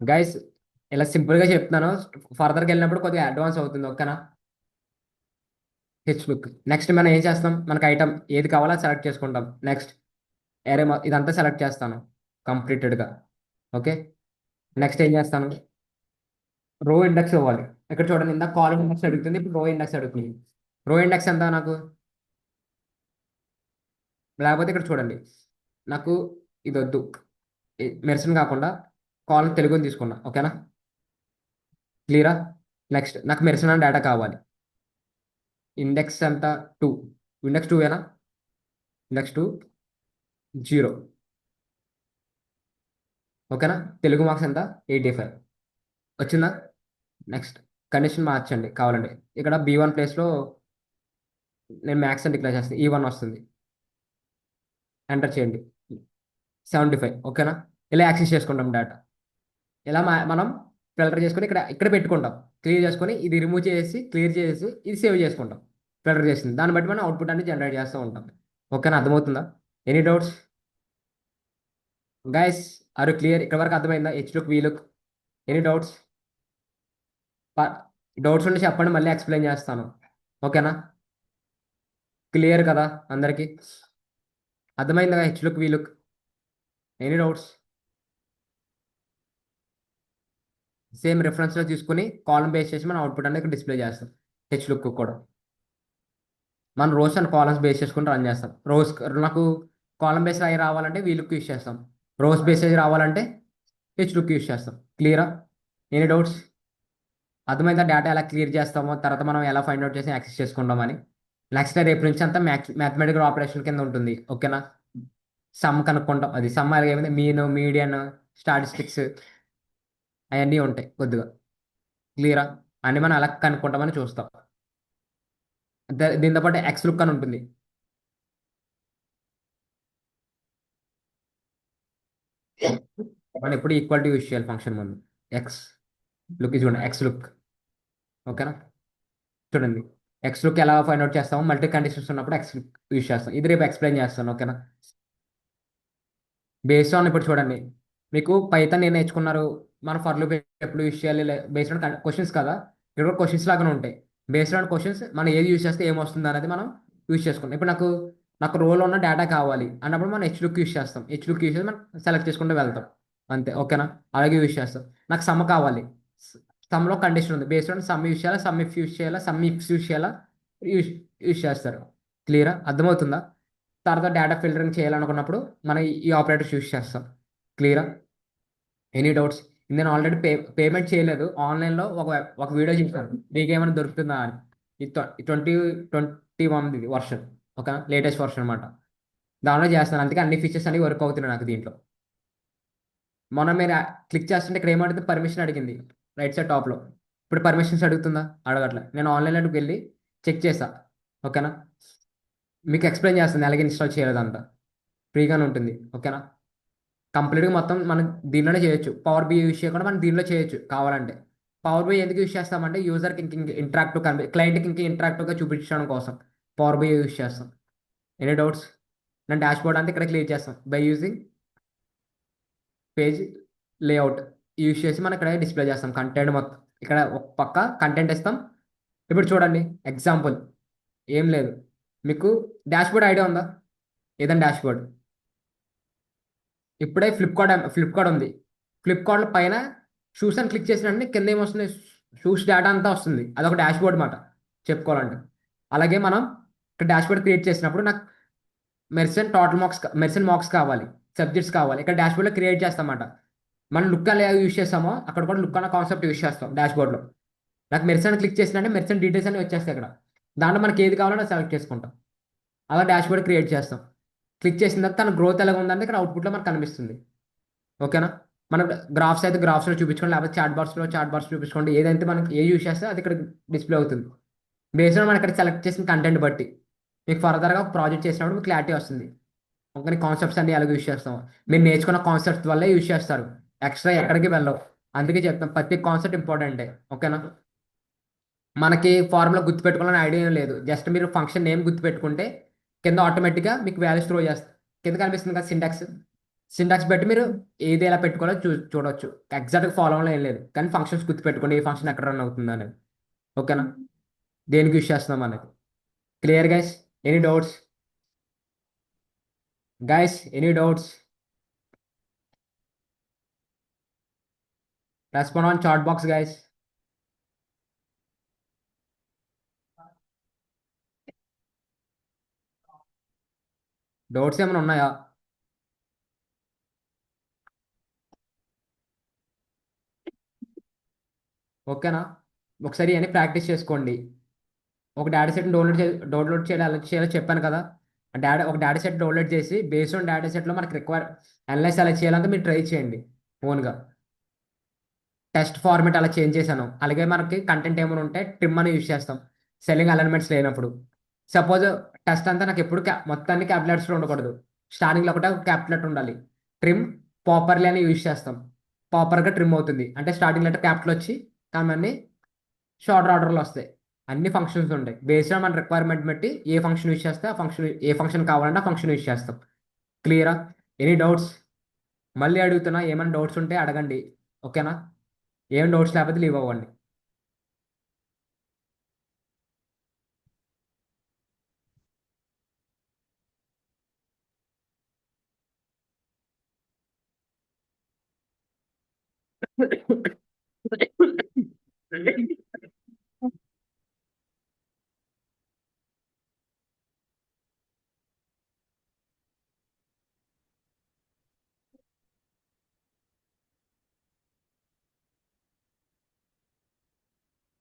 Guys ఇలా సింపుల్గా చెప్తున్నాను, ఫర్దర్కి వెళ్ళినప్పుడు కొద్దిగా అడ్వాన్స్ అవుతుంది, ఓకేనా. H look. నెక్స్ట్ మనం ఏం చేస్తాం, మనకి ఐటమ్ ఏది కావాలో సెలెక్ట్ చేసుకుంటాం. నెక్స్ట్ ఏరే ఇదంతా సెలెక్ట్ చేస్తాను కంప్లీటెడ్గా. ఓకే. నెక్స్ట్ ఏం చేస్తాను, రో ఇండెక్స్ ఇవ్వాలి. ఇక్కడ చూడండి, ఇందాక కాలమ్ ఇండెక్స్ అడుగుతుంది, ఇప్పుడు రో ఇండెక్స్ అడుగుతుంది. రో ఇండెక్స్ ఎంత నాకు, లేకపోతే ఇక్కడ చూడండి, నాకు ఇది వద్దు, మెర్సన్ కాకుండా కాలం తెలుగుని తీసుకున్నా, ఓకేనా. క్లియరా. నెక్స్ట్ నాకు మెర్సన్ అని డేటా కావాలి. ఇండెక్స్ ఎంత, 2. ఇండెక్స్ 2 ఏనా, ఇండెక్స్ 2 0. ఓకేనా. తెలుగు మార్క్స్ ఎంత, 85 వచ్చిందా. నెక్స్ట్ కండిషన్ మార్చండి కావాలండి. ఇక్కడ B1 ప్లేస్లో నేను మ్యాథ్స్ అని డిక్లేర్ చేస్తాను, E1 వస్తుంది. ఎంటర్ చేయండి, 75. ఓకేనా. ఇలా యాక్సెస్ చేసుకుంటాం డేటా. ఇలా మనం ఫిల్టర్ చేసుకొని ఇక్కడ ఇక్కడ పెట్టుకుంటాం. క్లియర్ చేసుకొని ఇది రిమూవ్ చేసి క్లియర్ చేసి ఇది సేవ్ చేసుకుంటాం. ఫిల్టర్ చేసింది దాన్ని బట్టి మనం అవుట్పుట్ అనేది జనరేట్ చేస్తూ ఉంటాం. ఓకేనా, అర్థమవుతుందా. Any doubts guys, are you clear, ఇక్కడ వరకు అర్థమైందా. H look, V look. Any doubts, doubts ఉంటే చెప్పండి, మళ్ళీ ఎక్స్ప్లెయిన్ చేస్తాను. ఓకేనా, క్లియర్ కదా అందరికీ, అర్థమైందా. H look, V look. Any doubts. Same రెఫరెన్స్లో తీసుకుని కాలం బేస్ చేసి మనం అవుట్పుట్ అనేది డిస్ప్లే చేస్తాం. హెచ్ లుక్ కూడా మనం రోస్ అండ్ కాలమ్స్ బేస్ చేసుకుని రన్ చేస్తాం. రోస్ నాకు కాలం బేస్ అయ్యి రావాలంటే వీ లుక్ యూస్ చేస్తాం. రోస్ బేస్ అయ్యి రావాలంటే హెచ్ లుక్ యూస్ చేస్తాం. క్లియరా. Any doubts. అర్థమైందా డేటా ఎలా క్లియర్ చేస్తామో, తర్వాత మనం ఎలా ఫైండ్ అవుట్ చేసి యాక్సెస్ చేసుకుంటామని. నెక్స్ట్ రేపు నుంచి అంతా మ్యాథమెటికల్ ఆపరేషన్ కింద ఉంటుంది, ఓకేనా. సమ్ కనుక్కుంటాం, అది సమ్ అలాగే మీన్, మీడియన్, స్టాటిస్టిక్స్ అవన్నీ ఉంటాయి కొద్దిగా. క్లియరా. అన్ని మనం ఎలా కనుక్కుంటామని చూస్తాం. దీంతో పాటు ఎక్స్ లుక్ అని ఉంటుంది. మనం ఎప్పుడు ఈక్వాలిటీ యూజ్ చేయాలి ఫంక్షన్ ముందు. ఎక్స్ లుక్ చూడండి, ఎక్స్ లుక్. ఓకేనా. చూడండి, ఎక్స్ లుక్ ఎలా ఫైండ్ అవుట్ చేస్తామో, మల్టీ కండిషన్స్ ఉన్నప్పుడు ఎక్స్ లుక్ యూజ్ చేస్తాం. ఇది రేపు ఎక్స్ప్లెయిన్ చేస్తాను, ఓకేనా. బేస్డ్ ఆన్ ఇప్పుడు చూడండి, మీకు పైథాన్ నేను నేర్చుకున్నారు, మన ఫర్ లూప్ ఎప్పుడు యూజ్ చేయాలి బేస్డ్ ఆన్ క్వశ్చన్స్ కదా. ఇక్కడ కూడా క్వశ్చన్స్ లాగానే ఉంటాయి. బేస్డ్ ఆన్ క్వశ్చన్స్ మనం ఏది యూజ్ చేస్తే ఏమొస్తుంది అనేది మనం యూజ్ చేసుకుంటాం. ఇప్పుడు నాకు రోల్ ఉన్న డేటా కావాలి అన్నప్పుడు మనం హెచ్ లుక్ యూజ్ చేస్తాం. హెచ్ లుక్ యూజ్ చేసి మనం సెలెక్ట్ చేసుకుంటూ వెళ్తాం, అంతే. ఓకేనా, అలాగే యూజ్ చేస్తాం. నాకు సమ్ కావాలి, సమ్లో కండిషన్ ఉంది, బేస్డ్ ఆన్ సమ్ యూజ్ చేయాలా, సమ్ ఇఫ్ యూజ్ చేయాలా, సమ్ ఇఫ్స్ యూజ్ చేయాలా, యూజ్ యూజ్ చేస్తారు. క్లియరా, అర్థమవుతుందా. తర్వాత డేటా ఫిల్టరింగ్ చేయాలనుకున్నప్పుడు మనం ఈ ఆపరేటర్స్ యూజ్ చేస్తాం. క్లియరా. Any doubts. నేను ఆల్రెడీ పేమెంట్ చేయలేదు, ఆన్లైన్లో ఒక వీడియో చూసాను, మీకు ఏమైనా దొరుకుతుందా అని. ఈ 2021 ఇది వర్షన్, ఒక లేటెస్ట్ వర్షన్ అనమాట. దానిలో చేస్తాను, అందుకే అన్ని ఫీచర్స్ అన్ని వర్క్ అవుతున్నాయి నాకు దీంట్లో. మొన్న మీరు క్లిక్ చేస్తుంటే ఇక్కడ ఏమంటుంది, పర్మిషన్ అడిగింది రైట్ సైడ్ టాప్లో. ఇప్పుడు పర్మిషన్స్ అడుగుతుందా, అడగట్లే. నేను ఆన్లైన్లోకి వెళ్ళి చెక్ చేసా, ఓకేనా. మీకు ఎక్స్ప్లెయిన్ చేస్తాను ఎలాగ ఇన్స్టాల్ చేయలేదంతా, ఫ్రీగానే ఉంటుంది, ఓకేనా. కంప్లీట్గా మొత్తం మనం దీనిలోనే చేయొచ్చు. పవర్ బి యూస్ చేయకుండా మనం దీనిలో చేయొచ్చు కావాలంటే. పవర్ బి ఎందుకు యూస్ చేస్తామంటే యూజర్కి ఇంక ఇంటరాక్టివ్ క్లయింట్కి ఇంకా ఇంటరాక్టివ్గా చూపించడం కోసం పవర్ బి యూస్ చేస్తాం. Any doubts. నేను డాష్ బోర్డ్ అంతా ఇక్కడ క్లియర్ చేస్తాం by using page layout use చేసి మనం ఇక్కడ డిస్ప్లే చేస్తాం కంటెంట్ మొత్తం. ఇక్కడ ఒక పక్క కంటెంట్ ఇస్తాం. ఇప్పుడు చూడండి ఎగ్జాంపుల్, ఏం లేదు, మీకు డాష్ బోర్డ్ ఐడియా ఉందా, ఏదైనా డాష్ బోర్డ్. ఇప్పుడే ఫ్లిప్కార్ట్ ఉంది. ఫ్లిప్కార్ట్లో పైన షూస్ అని క్లిక్ చేసినట్టు కింద ఏమొస్తుంది, షూస్ డేటా అంతా వస్తుంది. అదొక డాష్ బోర్డ్ అనమాట చెప్పుకోవాలంటే. అలాగే మనం ఇక్కడ డాష్ బోర్డ్ క్రియేట్ చేసినప్పుడు నాకు మెర్సన్ మార్క్స్ కావాలి, సబ్జెక్ట్స్ కావాలి, ఇక్కడ డాష్ బోర్డ్లో క్రియేట్ చేస్తామన్నమాట. మనం లుక్ ఎలా యూస్ చేస్తామో అక్కడ కూడా లుక్ అన్న కాన్సెప్ట్ యూస్ చేస్తాం డాష్ బోర్డ్లో. నాకు మెర్సన్ క్లిక్ చేసినట్టే మెర్సన్ డీటెయిల్స్ అన్ని వచ్చేస్తాయి ఇక్కడ. దాంట్లో మనకి ఏది కావాలో సెలెక్ట్ చేసుకుంటాం. అలా డాష్ బోర్డ్ క్రియేట్ చేస్తాం. క్లిక్ చేసిన తర్వాత తన గ్రోత్ ఎలా ఉందంటే ఇక్కడ అవుట్పుట్లో మనకు కనిపిస్తుంది, ఓకేనా. మనం గ్రాఫ్స్ అయితే గ్రాఫ్స్లో చూపించుకోండి, లేకపోతే చాట్ బాక్స్ చూపించుకోండి, ఏదైతే మనకి ఏ యూస్ చేస్తే అది ఇక్కడ డిస్ప్లే అవుతుంది. బేస్డ్ ఆన్ మనం ఇక్కడ సెలెక్ట్ చేసిన కంటెంట్ బట్టి మీకు ఫర్దర్గా ఒక ప్రాజెక్ట్ చేసినప్పుడు మీకు క్లారిటీ వస్తుంది. కానీ కాన్సెప్ట్స్ అన్ని ఎలాగ యూస్ చేస్తాం, మీరు నేర్చుకున్న కాన్సెప్ట్ వల్లే యూస్ చేస్తారు, ఎక్స్ట్రా ఎక్కడికి వెళ్ళవు. అందుకే చెప్తాం ప్రతి కాన్సెప్ట్ ఇంపార్టెంటే, ఓకేనా. మనకి ఫార్ములా గుర్తుపెట్టుకోవాలని ఐడియా ఏం లేదు, జస్ట్ మీరు ఫంక్షన్ నేమ్ గుర్తుపెట్టుకుంటే కింద ఆటోమేటిక్గా మీకు వాల్యూ స్టోర్ చేస్తుంది. కింద కనిపిస్తుంది కదా సింటాక్స్. సింటాక్స్ బట్టి మీరు ఏది ఎలా పెట్టుకోవాలో చూడొచ్చు. ఎగ్జాక్ట్గా ఫాలో అవ్వడం ఏం లేదు, కానీ ఫంక్షన్స్ గుర్తుపెట్టుకోండి ఏ ఫంక్షన్ ఎక్కడ రన్ అవుతుంది అనేది. ఓకేనా? దేనికి యూస్ చేస్తున్నాం అనేది. Clear guys? Any doubts? Guys any doubts? Respond on chat box guys. Doubts ఏమైనా ఉన్నాయా? ఓకేనా? ఒకసారి అని ప్రాక్టీస్ చేసుకోండి. ఒక డేటా సెట్ని డౌన్లోడ్ చేయాలి, ఎలా చేయాలో చెప్పాను కదా. ఒక డేటా సెట్ డౌన్లోడ్ చేసి బేస్డ్ ఆన్ డేటా సెట్లో మనకి అనలైజ్ ఎలా చేయాలంటే మీరు ట్రై చేయండి ఓన్గా. టెస్ట్ ఫార్మేట్ అలా చేంజ్ చేశాను. అలాగే మనకి కంటెంట్ ఏమైనా ఉంటే ట్రిమ్ అని యూజ్ చేస్తాం సెల్లింగ్ అలైన్మెంట్స్ లేనప్పుడు. సపోజ్ టెస్ట్ అంతా నాకు ఎప్పుడు మొత్తాన్ని క్యాపిటల్స్లో ఉండకూడదు. స్టార్టింగ్లో ఒకటే క్యాపిటల్ ఉండాలి. ట్రిమ్ ప్రాపర్లీ అని యూజ్ చేస్తాం. ప్రాపర్గా ట్రిమ్ అవుతుంది అంటే స్టార్టింగ్ లెటర్ క్యాపిటల్ వచ్చి కానీ షార్ట్ ఆర్డర్లో వస్తాయి. అన్ని ఫంక్షన్స్ ఉంటాయి. బేస్డ్ ఆన్ మన రిక్వైర్మెంట్ బట్టి ఏ ఫంక్షన్ యూజ్ చేస్తే ఆ ఫంక్షన్, ఏ ఫంక్షన్ కావాలంటే ఆ ఫంక్షన్ యూజ్ చేస్తాం. క్లియరా? Any doubts? మళ్ళీ అడుగుతున్నా, ఏమైనా డౌట్స్ ఉంటే అడగండి. ఓకేనా? ఏం డౌట్స్ లేకపోతే లీవ్ అవ్వండి.